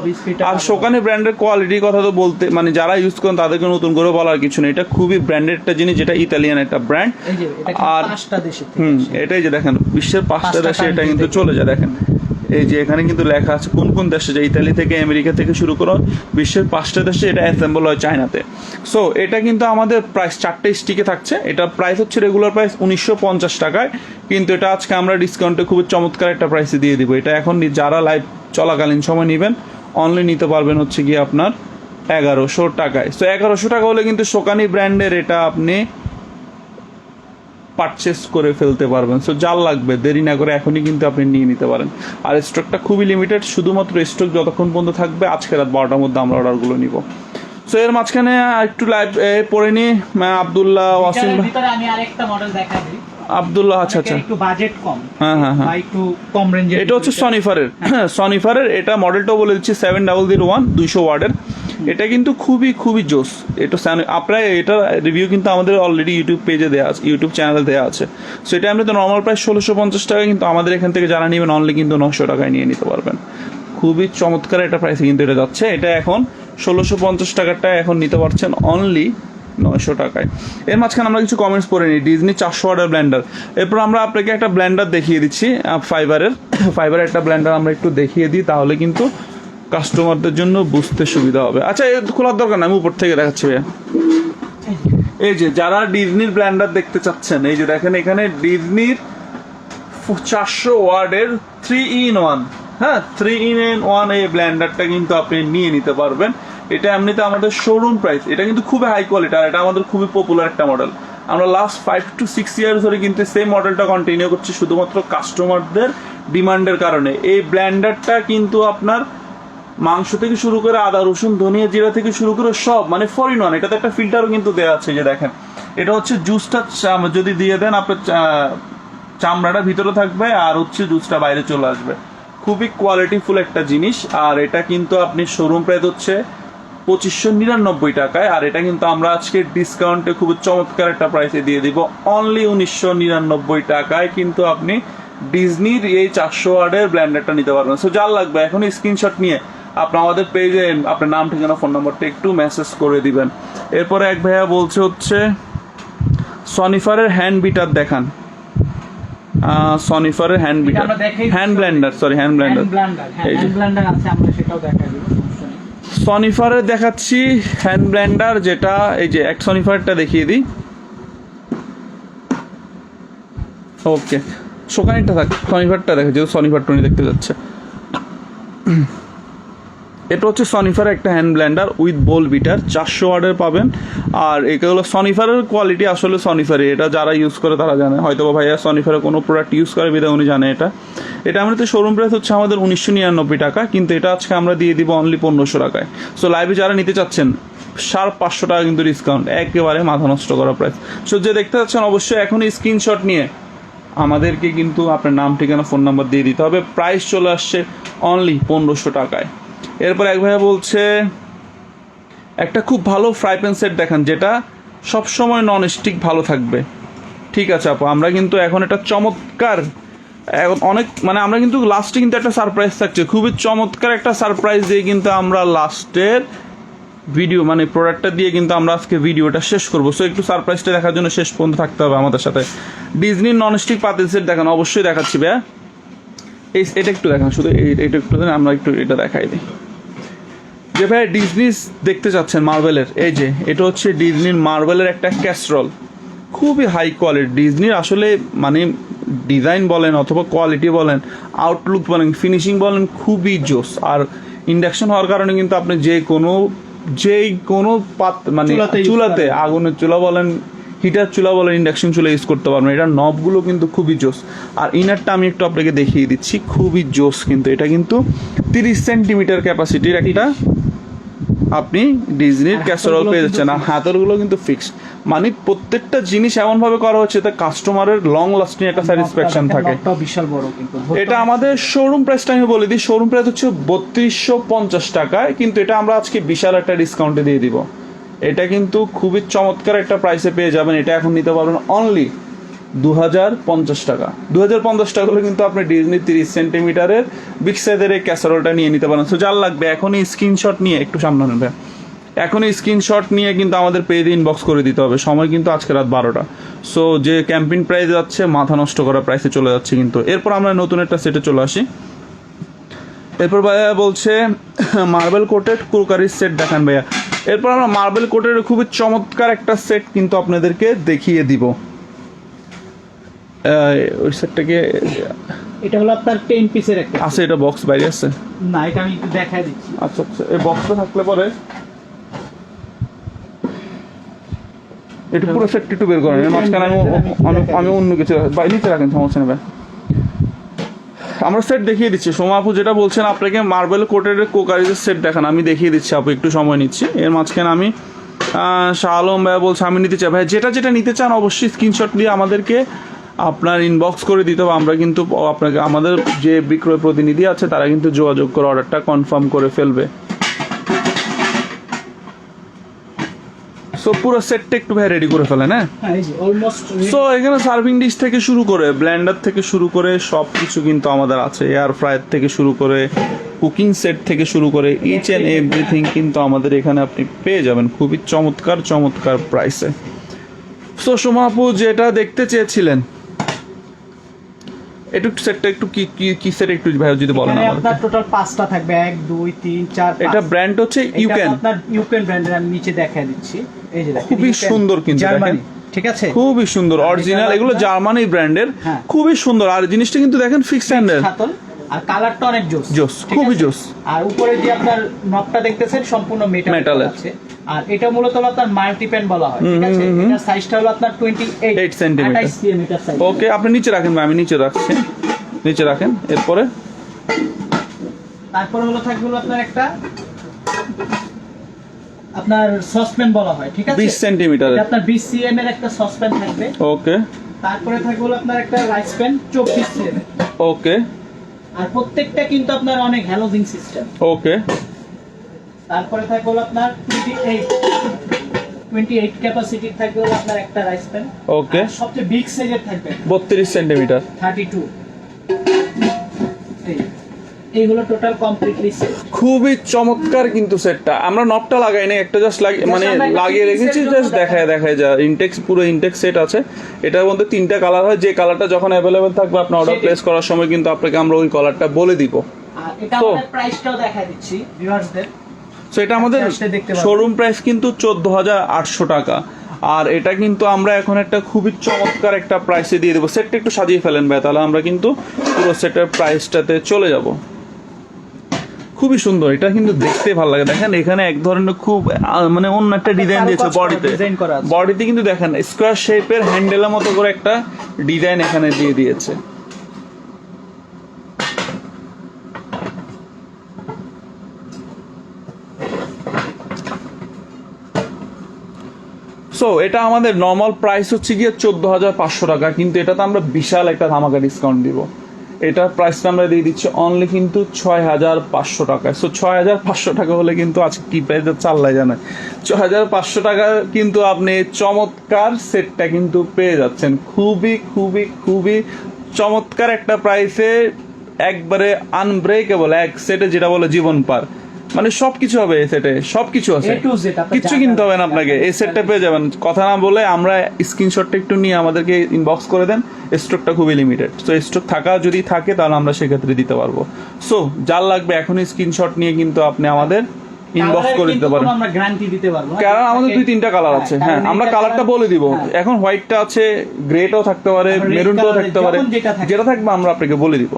আর সোকানি ব্র্যান্ডের কোয়ালিটির কথা তো বলতে, মানে যারা ইউজ করেন তাদেরকে নতুন করে বলার কিছু নেই। এটা খুবই ব্র্যান্ডেড একটা জিনিস, যেটা ইতালিয়ান একটা ব্র্যান্ড। আর এটাই যে দেখেন বিশ্বের 5টা দেশে এটা কিন্তু চলে যায়। দেখেন এই যে এখানে কিন্তু লেখা আছে কোন কোন দেশে যায়, ইতালি থেকে আমেরিকা থেকে শুরু করে বিশ্বের 5টা দেশে এটা অ্যাসেম্বল হয়, চায়নাতে। সো এটা কিন্তু আমাদের প্রাইস 4টে স্টিকে থাকছে। এটা প্রাইস হচ্ছে রেগুলার প্রাইস 1950 টাকায়, কিন্তু এটা আজকে আমরা ডিসকাউন্টে খুব চমৎকার একটা প্রাইসে দিয়ে দিব। এটা এখন যারা লাইভ চলাকালীন সময় নেবেন অনলি নিতে পারবেন হচ্ছে গিয়ে আপনার 1100 টাকায়। সো 1100 টাকা হলে কিন্তু সোকানি ব্র্যান্ডের এটা আপনি পারচেস করে ফেলতে পারবেন। সো যার লাগবে দেরি না করে এখনই কিন্তু আপনি নিয়ে নিতে পারেন। আর স্টকটা খুবই লিমিটেড, শুধুমাত্র স্টক যতক্ষণ পর্যন্ত থাকবে আজকে রাত 12টার মধ্যে আমরা অর্ডারগুলো নিব। সো এর মাঝখানে একটু লাইভ পড়ে নি আব্দুল্লাহ ওয়াসিম। আমি আরেকটা মডেল দেখাই দিই। আব্দুল্লাহ আচ্ছা একটু বাজেট কম। হ্যাঁ একটু কম রেঞ্জের। এটা হচ্ছে সনিফারের এটা মডেলটাও বলে দিচ্ছি 7001 200 ওয়ার্ডের। এটা কিন্তু খুবই জোস। এটা আপনার এটা রিভিউ কিন্তু আমাদের অলরেডি ইউটিউব পেজে দেওয়া আছে, ইউটিউব চ্যানেলে দেওয়া আছে। সো এটা আমরা তো নর্মাল প্রাইস 1650 টাকা, কিন্তু আমাদের এখান থেকে যারা নেবেন অনলি কিন্তু 900 টাকায় নিয়ে নিতে পারবেন। খুবই চমৎকার একটা প্রাইসে কিন্তু এটা যাচ্ছে। এটা এখন 1650 টাকাটা এখন নিতে পারছেন অনলি 900 টাকায়। এর মাঝখানে আমরা কিছু কমেন্টস পড়ে নিই। ডিজনি 400 ওয়াটের ব্লেন্ডার। এরপর আমরা আপনাকে একটা ব্লেন্ডার দেখিয়ে দিচ্ছি, ফাইবারের একটা ব্লেন্ডার আমরা একটু দেখিয়ে দিই, তাহলে কিন্তু কাস্টমারদের জন্য বুঝতে সুবিধা হবে। আচ্ছা এর খোলার দরকার না, আমি উপর থেকে দেখাচ্ছি ভাইয়া। এই যে যারা ডিজনির ব্লেন্ডার দেখতে চাচ্ছেন, এই যে দেখেন এখানে ডিজনির 400 ওয়াটের 3-in-1, হ্যাঁ 3-in-1 এই ব্লেন্ডারটা কিন্তু আপনি নিয়ে নিতে পারবেন। এটা এমনিতে আমাদের শোরুম প্রাইস, এটা কিন্তু খুবই হাই কোয়ালিটি। আর এটা আমাদের খুবই পপুলার একটা মডেল। আমরা লাস্ট 5 to 6 ইয়ার্স ধরে কিন্তু সেই মডেলটা কন্টিনিউ করছি, শুধুমাত্র কাস্টমারদের ডিমান্ডের কারণে। এই ব্লেন্ডারটা কিন্তু আপনার মাংস থেকে শুরু করে আদা রসুন ধনিয়া জিরা থেকে শুরু করে সব, মানে 4-in-1। এটাতে একটা ফিল্টারও কিন্তু দেওয়া আছে, যে দেখেন এটা হচ্ছে জুসটা যদি দিয়ে দেন আপনার চামড়াটা ভিতরে থাকবে আর হচ্ছে জুসটা বাইরে চলে আসবে। খুবই কোয়ালিটিফুল একটা জিনিস। আর এটা কিন্তু আপনি শোরুম প্রাইস হচ্ছে 2599 টাকায়। আর এটা কিন্তু আমরা আজকে ডিসকাউন্টে খুব চমৎকার একটা প্রাইসে দিয়ে দিব অনলি 1999 টাকায়। কিন্তু আপনি ডিজনির এই 400 ওয়াটের ব্লেন্ডারটা নিতে পারবেন। সো যার লাগবে এখন স্ক্রিনশট নিয়ে আপনি আমাদের পেজে আপনার নাম ঠিকানা ফোন নাম্বারটা একটু মেসেজ করে দিবেন। এরপরে এক ভাইয়া বলছে হচ্ছে সনিফারের হ্যান্ড বিটার দেখান। সনিফারের হ্যান্ড এটা বিটার, আমরা দেখাই hand Blender, sorry hand Blender. এই যে হ্যান্ড ব্লেন্ডার আছে, আমরা সেটাও দেখাই দিব, সমস্যা নেই। সনিফারের দেখাচ্ছি হ্যান্ড ব্লেন্ডার, যেটা এই যে এক সনিফারটা দেখিয়ে দিই। ওকে, শোকানিটা থাক, সনিফারটা দেখে যেহেতু সনিফার টনি দেখতে যাচ্ছে। এটা হচ্ছে সনিফারের একটা hand blender with bowl beater, 400 ওয়াটের পাবেন। আর এগুলো সনিফারের কোয়ালিটি আসলে সনিফারে, এটা যারা ইউজ করে তারা জানে, হয়তো বা ভাইয়া সনিফারের কোনো প্রোডাক্ট ইউজ করে বিধায় উনি জানে এটা। এটা আমাদের শোরুম প্রাইস হচ্ছে আমাদের 1999 টাকা, কিন্তু এটা আজকে আমরা দিয়ে দিব অনলি 1500 টাকায়। সো লাইভে যারা নিতে চাচ্ছেন 500 টাকা কিন্তু ডিসকাউন্ট, একেবারে মাথা নষ্ট করা প্রাইস। সো যে দেখতে চাচ্ছেন অবশ্যই এখনই স্ক্রিনশট নিয়ে আমাদেরকে কিন্তু আপনার নাম, ঠিকানা, ফোন নাম্বার দিয়ে দিতে হবে। প্রাইস চলে আসছে অনলি 1500 টাকায়। এরপর এক ভাইয়া বলছে একটা খুব ভালো ফ্রাই প্যান সেট দেখান যেটা সবসময় নন স্টিক ভালো থাকবে। ঠিক আছে আপু, আমরা কিন্তু এখন একটা চমৎকার, এখন অনেক মানে আমরা কিন্তু লাস্টে কিন্তু একটা সারপ্রাইজ থাকছে, খুবই চমৎকার একটা সারপ্রাইজ দিয়ে কিন্তু আমরা লাস্টের ভিডিও মানে প্রোডাক্টটা দিয়ে কিন্তু আমরা আজকে ভিডিওটা শেষ করবো। সো একটু সারপ্রাইজটা দেখার জন্য শেষ পর্যন্ত থাকতে হবে আমাদের সাথে। ডিজনির ননস্টিক পাতিল সেট দেখান, অবশ্যই দেখাচ্ছি ভাইয়া। এটা একটু দেখান, শুধু এটা একটু দেন, আমরা একটু এটা দেখাই দিই। যে ভাই ডিজনি দেখতে চাচ্ছেন মার্বেলের, এই যে এটা হচ্ছে ডিজনির মার্বেলের একটা ক্যাসরল, খুবই হাই কোয়ালিটি। ডিজনির আসলে মানে ডিজাইন বলেন অথবা কোয়ালিটি বলেন, আউটলুক বলেন, ফিনিশিং বলেন, খুবই জোস। আর ইন্ডাকশন হওয়ার কারণে কিন্তু আপনি যে কোনো মানে চুলাতে, আগুনের চুলা বলেন, হিটার চুলা বলেন, ইন্ডাকশন চুলা ইউজ করতে পারবেন। এটার নবগুলো কিন্তু খুবই জোস। আর ইনারটা আমি একটু আপনাকে দেখিয়ে দিচ্ছি, খুবই জোস কিন্তু। এটা কিন্তু 30 সেন্টিমিটার ক্যাপাসিটির একটা আপনি ডিজনির ক্যাসারোল পেয়ে যাচ্ছেন। আর হাতলগুলো কিন্তু ফিক্সড, মানে প্রত্যেকটা জিনিস এমন ভাবে করা হচ্ছে তা কাস্টমারের লং লাস্টিং একটা স্যাটিসফ্যাকশন থাকে। বিশাল বড় কিন্তু এটা আমাদের শোরুম প্রাইসটা আমি বলে দিই, শোরুম প্রাইস হচ্ছে 3250 টাকায়, কিন্তু এটা আমরা আজকে বিশাল একটা ডিসকাউন্টে দিয়ে দিব। এটা কিন্তু খুবই চমৎকার একটা প্রাইসে পেয়ে যাবেন। এটা এখন নিতে পারবেন অনলি 2050 টাকা। 2050 টাকা হলে কিন্তু আপনি ডিজনি 30 সেন্টিমিটারের বিগ সাইজের এই ক্যাসারোলটা নিয়ে নিতে পারেন। সো যার লাগবে এখনই স্ক্রিনশট নিয়ে, একটু সামনে নেবে, এখনই স্ক্রিনশট নিয়ে কিন্তু আমাদের পেজে ইনবক্স করে দিতে হবে। সময় কিন্তু আজকে রাত 12টা। সো যে ক্যাম্পিং প্রাইস যাচ্ছে, মাথা নষ্ট করা প্রাইসে চলে যাচ্ছে কিন্তু। এরপর আমরা নতুন একটা সেটে চলে আসি। এরপর ভাইয়া বলছে মার্বেল কোটেড ক্রোকারি সেট দেখান ভাইয়া। এরপর আমরা মার্বেল কোটের খুবই চমৎকার একটা সেট কিন্তু আপনাদেরকে দেখিয়ে দিব। ওই সেটটাকে, এটা হলো আপনার 10 পিসের একটা আছে, এটা বক্স বাইরে আছে না, এটা আমি একটু দেখাই দিচ্ছি। আচ্ছা আচ্ছা, এই বক্সটা থাকলে পরে একটু পুরো সেট একটু বের করেন। মাঝখানে আমি অন্য কিছু নিচে রাখেন, সমস্যা নেই। আমরা সেট দেখিয়ে দিচ্ছি। সোমা আপু যেটা বলছেন আপনাকে মার্বেল কোটের কোকারিজের সেট দেখান, আমি দেখিয়ে দিচ্ছি আপু, একটু সময় নিচ্ছি। এর মাঝখানে আমি শাহ আলম ভাইয়া বলছে আমি নিতে চাই। ভাই যেটা নিতে চান অবশ্যই স্ক্রিনশট দিয়ে আমাদেরকে আপনার ইনবক্স করে দিতে হবে। আমরা কিন্তু আপনাকে, আমাদের যে বিক্রয় প্রতিনিধি আছে তারা কিন্তু যোগাযোগ করে অর্ডারটা কনফার্ম করে ফেলবে। সো পুরো সেটটা একটু ভাই রেডি করে ফেলেন। হ্যাঁ, সো এখানে সার্ভিং ডিশ থেকে শুরু করে, ব্লেন্ডার থেকে শুরু করে সব কিছু কিন্তু আমাদের আছে। এয়ার ফ্রায়ার থেকে শুরু করে, কুকিং সেট থেকে শুরু করে, ইচ অ্যান্ড এভরিথিং কিন্তু আমাদের এখানে আপনি পেয়ে যাবেন খুবই চমৎকার চমৎকার প্রাইসে। সো সোমা আপু যেটা দেখতে চেয়েছিলেন, একটু সেটটা একটু কি সেট একটু ভাই যদি বলেন আমাদের। আপনার টোটাল 5টা থাকবে, 1 2 3 4 5। এটা ব্র্যান্ড হচ্ছে ইউকেন, আপনার ইউকেন ব্র্যান্ডের, আমি নিচে দেখাই দিচ্ছি। এই যে দেখেন, খুবই সুন্দর কিন্তু দেখেন, ঠিক আছে, খুবই সুন্দর অরিজিনাল, এগুলো জার্মানি ব্র্যান্ডের, খুবই সুন্দর। আর জিনিসটা কিন্তু দেখেন ফিক্সড হ্যান্ডেল, আর কালারটা অনেক জোস, খুবই জোস। আর উপরে যে আপনার নবটা দেখতেছেন সম্পূর্ণ মেটালের আছে। আর এটা মূলত হলো আপনার মাল্টিপ্যান বলা হয়, ঠিক আছে। এটা সাইজটা হলো আপনার 28 সেন্টিমিটার। সাইজ। ওকে, আপনি নিচে রাখেন ভাই, আমি নিচে রাখছি, নিচে রাখেন। এরপরে তারপরে হলো থাকবে আপনার একটা আপনার সসপ্যান বলা হয়, ঠিক আছে, 20 সেন্টিমিটার, এটা আপনার 20 cm এর একটা সসপ্যান থাকবে। ওকে, তারপরে থাকবে হলো আপনার একটা রাইস প্যান 24 cm। ওকে, আর প্রত্যেকটা কিন্তু আপনার অনেক হ্যালোজিং সিস্টেম। ওকে, তারপরে থাকবে হলো আপনার 28 ক্যাপাসিটি থাকবে হলো আপনার একটা রাইস প্যান। ওকে, সবচেয়ে বিগ সাইজের থাকবে 32 সেন্টিমিটার, 32। এইগুলো টোটাল কমপ্লিটলি সেট। খুবই চমৎকার কিন্তু সেটটা। আমরা নবটা লাগাই না, একটা জাস্ট মানে লাগিয়ে রেখেছি, জাস্ট দেখায় যা ইনটেক্স, পুরো ইনটেক্স সেট আছে। এটার মধ্যে 3টা কালার হয়, যে কালারটা যখন অ্যাভেলেবেল থাকবে আপনার অর্ডার প্লেস করার সময় কিন্তু আপনাকে আমরা ওই কালারটা বলে দিব। আর এটা আমাদের প্রাইসটাও দেখাই দিচ্ছি ভিউয়ার্সদের। সো এটা আমাদের শোরুম প্রাইস কিন্তু 14,800 টাকা। আর এটা কিন্তু আমরা এখন একটা খুবই চমৎকার একটা প্রাইসে দিয়ে দেবো। সেটটা একটু সাজিয়ে ফেলেন ভাই, তাহলে আমরা কিন্তু পুরো সেটের প্রাইসটাতে চলে যাব। খুবই সুন্দর, এটা কিন্তু দেখতে ভালো লাগে। দেখেন এখানে এক ধরনের খুব মানে অন্য একটা ডিজাইন দিয়েছে বডিতে কিন্তু দেখেন স্কোয়ার শেপের হ্যান্ডেলের মতো করে একটা ডিজাইন এখানে দিয়ে দিয়েছে। সো এটা আমাদের নর্মাল প্রাইস হচ্ছে গিয়ে 14,500 টাকা, কিন্তু এটাতে আমরা বিশাল একটা ধামাকা ডিসকাউন্ট দিব। এটার প্রাইসটা আমরা দিয়ে দিচ্ছি অনলি কিন্তু 6,500 টাকায়। সো 6,500 টাকা হলে কিন্তু আজকে কি প্রাইস চাল্লাই জানে, 6,500 টাকা কিন্তু আপনি চমৎকার সেটটা কিন্তু পেয়ে যাচ্ছেন। খুবই খুবই খুবই চমৎকার একটা প্রাইসে, একবারে আনব্রেকেবল এক সেটে, যেটা বলে জীবন পার। মানে সবকিছু হবে এই সেটে, সবকিছু আছে, কিছু কিনতে হবে না আপনাকে, এই সেটটা পেয়ে যাবেন। কথা না বলে আমরা স্ক্রিনশটটা একটু নিয়ে আমাদেরকে ইনবক্স করে দেন। স্টকটা খুবই লিমিটেড, সো স্টক থাকা যদি থাকে তাহলে আমরা সেক্ষেত্রে দিতে পারবো। সো যার লাগবে এখনই স্ক্রিনশট নিয়ে কিন্তু আপনি আমাদের ইনবক্স করে দিতে পারেন। আমরা গ্যারান্টি দিতে পারবো, কারণ আমাদের 2-3টা কালার আছে। হ্যাঁ, আমরা কালারটা বলে দিব। এখন হোয়াইটটা আছে, গ্রেটাও থাকতে পারে, মেরুনটাও থাকতে পারে, যেটা থাকবে আমরা আপনাকে বলে দিব।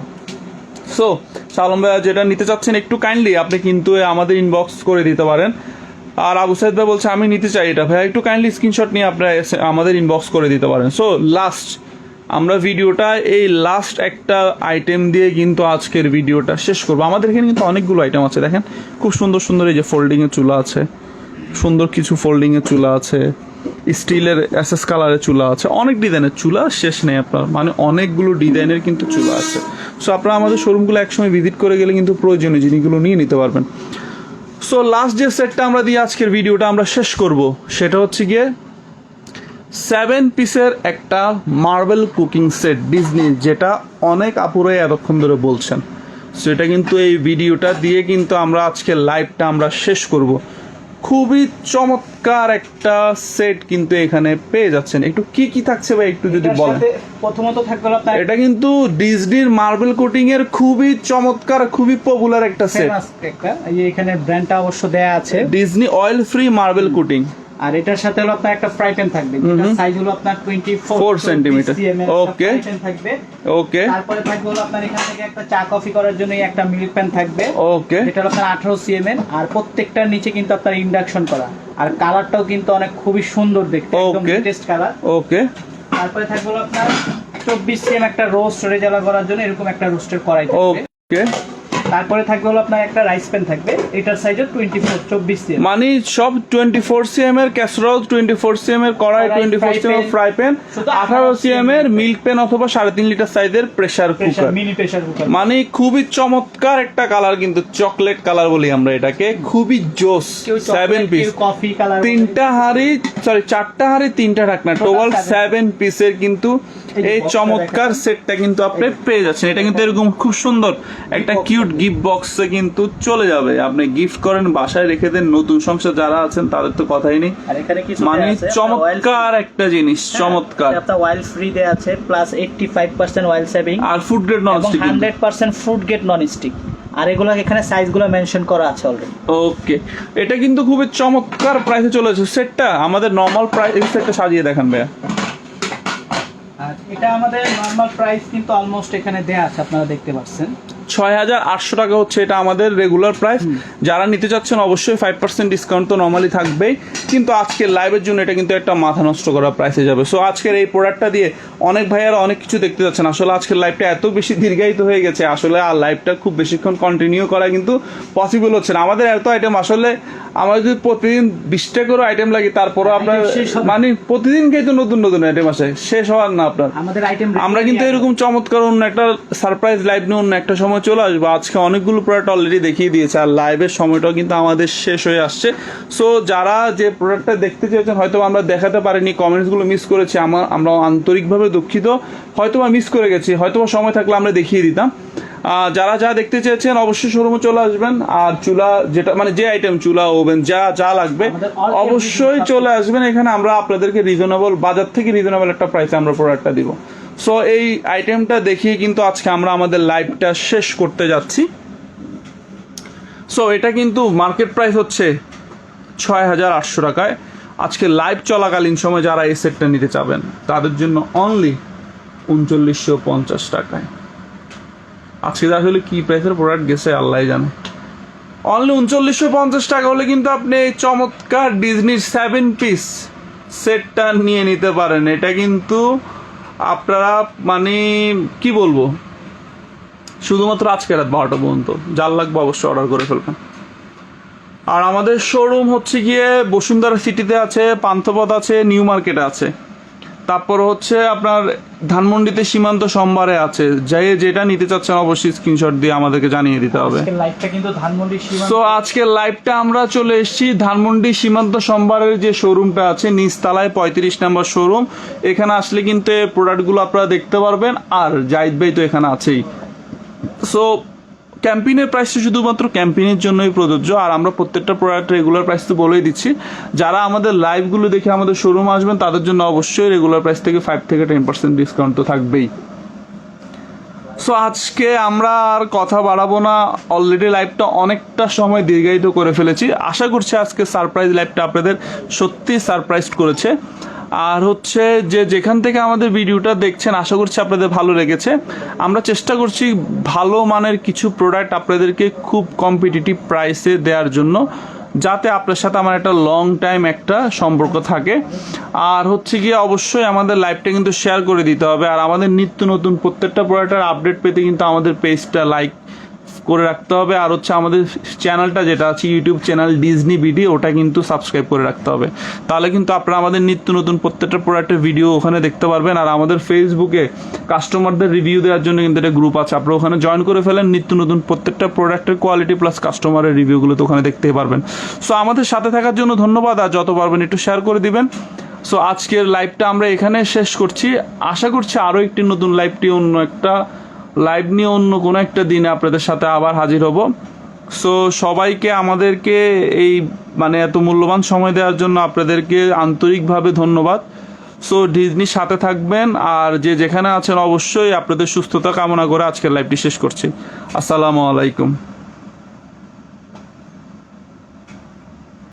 সো শালম ভাইয়া যেটা নিতে চাচ্ছেন একটু কাইন্ডলি আপনি কিন্তু আমাদের ইনবক্স করে দিতে পারেন। আর আবু সাইদ ভাই বলছে আমি নিতে চাই এটা, ভাইয়া একটু কাইন্ডলি স্ক্রিনশট নিয়ে আপনারা আমাদের ইনবক্স করে দিতে পারেন। সো লাস্ট আমরা ভিডিওটা এই লাস্ট একটা আইটেম দিয়ে কিন্তু আজকের ভিডিওটা শেষ করবো। আমাদের এখানে কিন্তু অনেকগুলো আইটেম আছে, দেখেন খুব সুন্দর সুন্দর এই যে ফোল্ডিংয়ের চুলা আছে, সুন্দর কিছু ফোল্ডিংয়ের চুলা আছে, স্টিলের এসএস কালারের চুলা আছে, অনেক ডিজাইনের চুলা শেষ নেই আপনার, মানে অনেকগুলো ডিজাইনের কিন্তু চুলা আছে। সো আপনারা আমাদের শোরুমগুলো একসময় ভিজিট করে গেলে কিন্তু প্রয়োজনীয় জিনিসগুলো নিয়ে নিতে পারবেন। সো লাস্ট যে সেটটা আমরা দিয়ে আজকের ভিডিওটা আমরা শেষ করব সেটা হচ্ছে গিয়ে 7 পিসের একটা মার্বেল কুকিং সেট ডিজনি, যেটা অনেক আপুরাই এতক্ষণ ধরে বলছেন। সো এটা কিন্তু এই ভিডিওটা দিয়ে কিন্তু আমরা আজকে লাইভটা আমরা শেষ করব। খুবই চমৎকার একটা সেট কিন্তু এখানে পেয়ে যাচ্ছেন। একটু কি কি থাকছে ভাই একটু যদি বলেন। প্রথমত থাকবে আপনার, এটা কিন্তু ডিজনির মার্বেল কোটিং এর খুবই চমৎকার, খুবই পপুলার একটা সেট। এই এখানে ব্র্যান্ডটা অবশ্য দেয়া আছে, Disney oil free marble coating. আর এটার সাথে হলো আপনার একটা ফ্রাই প্যান থাকবে, যেটা সাইজ হলো আপনার 24 সেন্টিমিটার। ওকে, থাকবে। ওকে, তারপরে থাকবে হলো আপনার এখান থেকে একটা চা কফি করার জন্য একটা মিল্ক প্যান থাকবে। ওকে, এটা হলো আপনার 18 সিএম, আর প্রত্যেকটার নিচে কিন্তু আপনার ইন্ডাকশন করা, আর কালারটাও কিন্তু অনেক খুবই সুন্দর দেখতে, একদম লেটেস্ট কালার। ওকে, তারপরে থাকবে হলো আপনার 24 সিএম একটা রোস্ট রেজালা করার জন্য এরকম একটা রোস্টের কড়াই থাকবে। ওকে, তারপরে থাকবে হলো আপনার একটা রাইস প্যান থাকবে, এটার সাইজ 24 সিএম, মানে সব 24 সিএম এর ক্যাসরোল, 24 সিএম এর কড়াই, 24 সিএম এর ফ্রাই প্যান, 18 সিএম এর মিল্ক প্যান অথবা 3.5 লিটার সাইজের pressure cooker, mini pressure cooker. মানে খুবই চমৎকার একটা কালার, কিন্তু চকলেট কালার বলি আমরা এটাকে, খুবই জোস। 7 পিস, কফি কালার, 4টা হাঁড়ি 3টা ঢাকনা, টোটাল 7 পিসের কিন্তু এই চমৎকার সেটটা কিন্তু আপনি পেয়ে যাচ্ছেন। এটা কিন্তু এরকম খুব সুন্দর একটা কিউট গিফট বক্সে কিন্তু চলে যাবে। আপনি গিফট করেন, বাসায় রেখে দেন, নতুন সংসার যারা আছেন তাদের তো কথাই নেই। মানে চমৎকার একটা জিনিস, চমৎকার। আপনার অয়েল ফ্রি দেয়া আছে, প্লাস 85% অয়েল সেভিং, আর food grade non stick, 100% food grade non stick. আর এগুলো এখানে সাইজগুলো মেনশন করা আছে অলরেডি। ওকে, এটা কিন্তু খুবই চমৎকার প্রাইসে চলে এসেছে সেটটা। আমাদের নরমাল প্রাইস এই সেটটা সাজিয়ে দেখান ভাইয়া। আর এটা আমাদের নরমাল প্রাইস কিন্তু অলমোস্ট এখানে দেয়া আছে, আপনারা দেখতে পাচ্ছেন 6,800 টাকা হচ্ছে এটা আমাদের রেগুলার প্রাইস। যারা নিতে চাচ্ছেন অবশ্যই 5% ডিসকাউন্ট তো নর্মালি থাকবেই, কিন্তু আজকের লাইভের জন্য এটা কিন্তু একটা মাথা নষ্ট করা প্রাইসে যাবে। সো আজকের এই প্রোডাক্টটা দিয়ে অনেক ভাইয়ারা অনেক কিছু দেখতে যাচ্ছেন। আসলে আজকের লাইভটা এত বেশি দীর্ঘায়িত হয়ে গেছে, আসলে আর লাইভটা খুব বেশিক্ষণ কন্টিনিউ করা কিন্তু পসিবল হচ্ছে না। আমাদের এত আইটেম, আসলে আমরা যদি প্রতিদিন 20টা করে আইটেম লাগে, তারপরও আপনার মানে প্রতিদিনকেই তো নতুন নতুন আইটেম আসে, শেষ হওয়ার না আপনার। আমাদের আইটেম আমরা কিন্তু এরকম চমৎকার অন্য একটা সারপ্রাইজ লাইভ নিয়ে অন্য একটা সময় চলে আসবো। আজকে অনেকগুলো প্রোডাক্ট অলরেডি দেখিয়ে দিয়েছে, আর লাইভের সময়টাও কিন্তু আমাদের শেষ হয়ে আসছে। সো যারা যে প্রোডাক্টটা দেখতে চেয়েছেন, হয়তো আমরা দেখাতে পারিনি, কমেন্টসগুলো মিস করেছি, আমরা আন্তরিকভাবে দুঃখিত, হয়তো বা মিস করে গেছি, হয়তো বা সময় থাকলে আমরা দেখিয়ে দিতাম। যারা যা দেখতে চেয়েছেন অবশ্যই শোরুমে চলে আসবেন। আর চুলা যেটা মানে যে আইটেম চুলা ওভেন যা যা লাগবে আমাদের all অবশ্যই everything চলে আসবেন এখানে। আমরা আপনাদেরকে রিজনেবল বাজার থেকে রিজনেবল একটা প্রাইসে আমরা প্রোডাক্টটা দিব। সো এই আইটেমটা দেখিয়ে কিন্তু আজকে আমরা আমাদের লাইভটা শেষ করতে যাচ্ছি। সো এটা কিন্তু মার্কেট প্রাইস হচ্ছে 6,800 টাকায়। আজকে লাইভ চলাকালীন সময় যারা এই সেটটা নিতে চাবেন তাদের জন্য অনলি 3950 টাকায়। আজকে আসলে কি প্রাইসের প্রোডাক্ট গেছে আল্লাহ জানে। অনলি 3950 টাকা হলে কিন্তু আপনি এই চমৎকার ডিজনির 7 পিস সেটটা নিয়ে নিতে পারেন। এটা কিন্তু আপনারা মানে কি বলবো, শুধুমাত্র আজকে রাত 12টা পর্যন্ত যার লাগবে অবশ্যই অর্ডার করে ফেলবেন। আর আমাদের শোরুম হচ্ছে গিয়ে বসুন্ধরা সিটিতে আছে, পান্থপথ আছে, নিউ মার্কেটে আছে, তারপর হচ্ছে আপনার ধানমন্ডিতে সীমান্ত সম্ভারে আছে। যাই যেটা নিতে চাচ্ছেন অবশ্যই স্ক্রিনশট দিয়ে আমাদেরকে জানিয়ে দিতে হবে। আজকের লাইভটা কিন্তু ধানমন্ডি সীমান্ত। তো আজকের লাইভটা আমরা চলে এসেছি ধানমন্ডি সীমান্ত সম্ভারের যে শোরুমটা আছে নিচতলায় 35 নম্বর শোরুম। এখানে আসলে কিন্তু এই প্রোডাক্টগুলো আপনারা দেখতে পারবেন। আর জাহিদ ভাই তো এখানে আছেই। সো ক্যাম্পেইনের প্রাইসটা শুধুমাত্র ক্যাম্পেইনের জন্যই প্রযোজ্য। আর আমরা প্রত্যেকটা প্রোডাক্ট রেগুলার প্রাইস তো বলেই দিচ্ছি। যারা আমাদের লাইভগুলো দেখে আমাদের শোরুমে আসবেন তাদের জন্য অবশ্যই রেগুলার প্রাইস থেকে 5 থেকে 10% ডিসকাউন্ট তো থাকবেই। সো আজকে আমরা আর কথা বাড়াবো না, অলরেডি লাইভটা অনেকটা সময় দীর্ঘায়িত করে ফেলেছি। আশা করছি আজকে সারপ্রাইজ লাইভটা আপনাদের সত্যি সারপ্রাইজ করেছে। আর হচ্ছে যে যেখান থেকে আমাদের ভিডিওটা দেখছেন আশা করছি আপনাদের ভালো লেগেছে। আমরা চেষ্টা করছি ভালো মানের কিছু প্রোডাক্ট আপনাদেরকে খুব কম্পিটিটিভ প্রাইসে দেওয়ার জন্য, যাতে আপনার সাথে আমার একটা লং টাইম একটা সম্পর্ক থাকে। আর হচ্ছে গিয়ে অবশ্যই আমাদের লাইভটা কিন্তু শেয়ার করে দিতে হবে। আর আমাদের নিত্য নতুন প্রত্যেকটা প্রোডাক্টের আপডেট পেতে কিন্তু আমাদের পেজটা লাইক করে রাখতে হবে। আর হচ্ছে আমাদের চ্যানেলটা যেটা আছে ইউটিউব চ্যানেল ডিজনি বিডি, ওটা কিন্তু সাবস্ক্রাইব করে রাখতে হবে। তাহলে কিন্তু আপনারা আমাদের নিত্য নতুন প্রত্যেকটা প্রোডাক্টের ভিডিও ওখানে দেখতে পারবেন। আর আমাদের ফেসবুকে কাস্টমারদের রিভিউ দেওয়ার জন্য কিন্তু একটা গ্রুপ আছে, আপনারা ওখানে জয়েন করে ফেলেন। নিত্য নতুন প্রত্যেকটা প্রোডাক্টের কোয়ালিটি প্লাস কাস্টমারের রিভিউগুলো তো ওখানে দেখতেই পারবেন। সো আমাদের সাথে থাকার জন্য ধন্যবাদ। আর যত পারবেন একটু শেয়ার করে দিবেন। সো আজকের লাইভটা আমরা এখানে শেষ করছি। আশা করছি আরও একটি নতুন লাইভটি অন্য একটা লাইভ নিয়ে অন্য কোনো একটা দিনে আপনাদের সাথে আবার হাজির হব। সো সবাইকে আমাদেরকে এই মানে এত মূল্যবান সময় দেওয়ার জন্য আপনাদেরকে আন্তরিকভাবে ধন্যবাদ। সো ডিজনির সাথে থাকবেন। আর যে যেখানে আছেন অবশ্যই আপনাদের সুস্থতা কামনা করে আজকের লাইভটি শেষ করছি। আসসালামু আলাইকুম।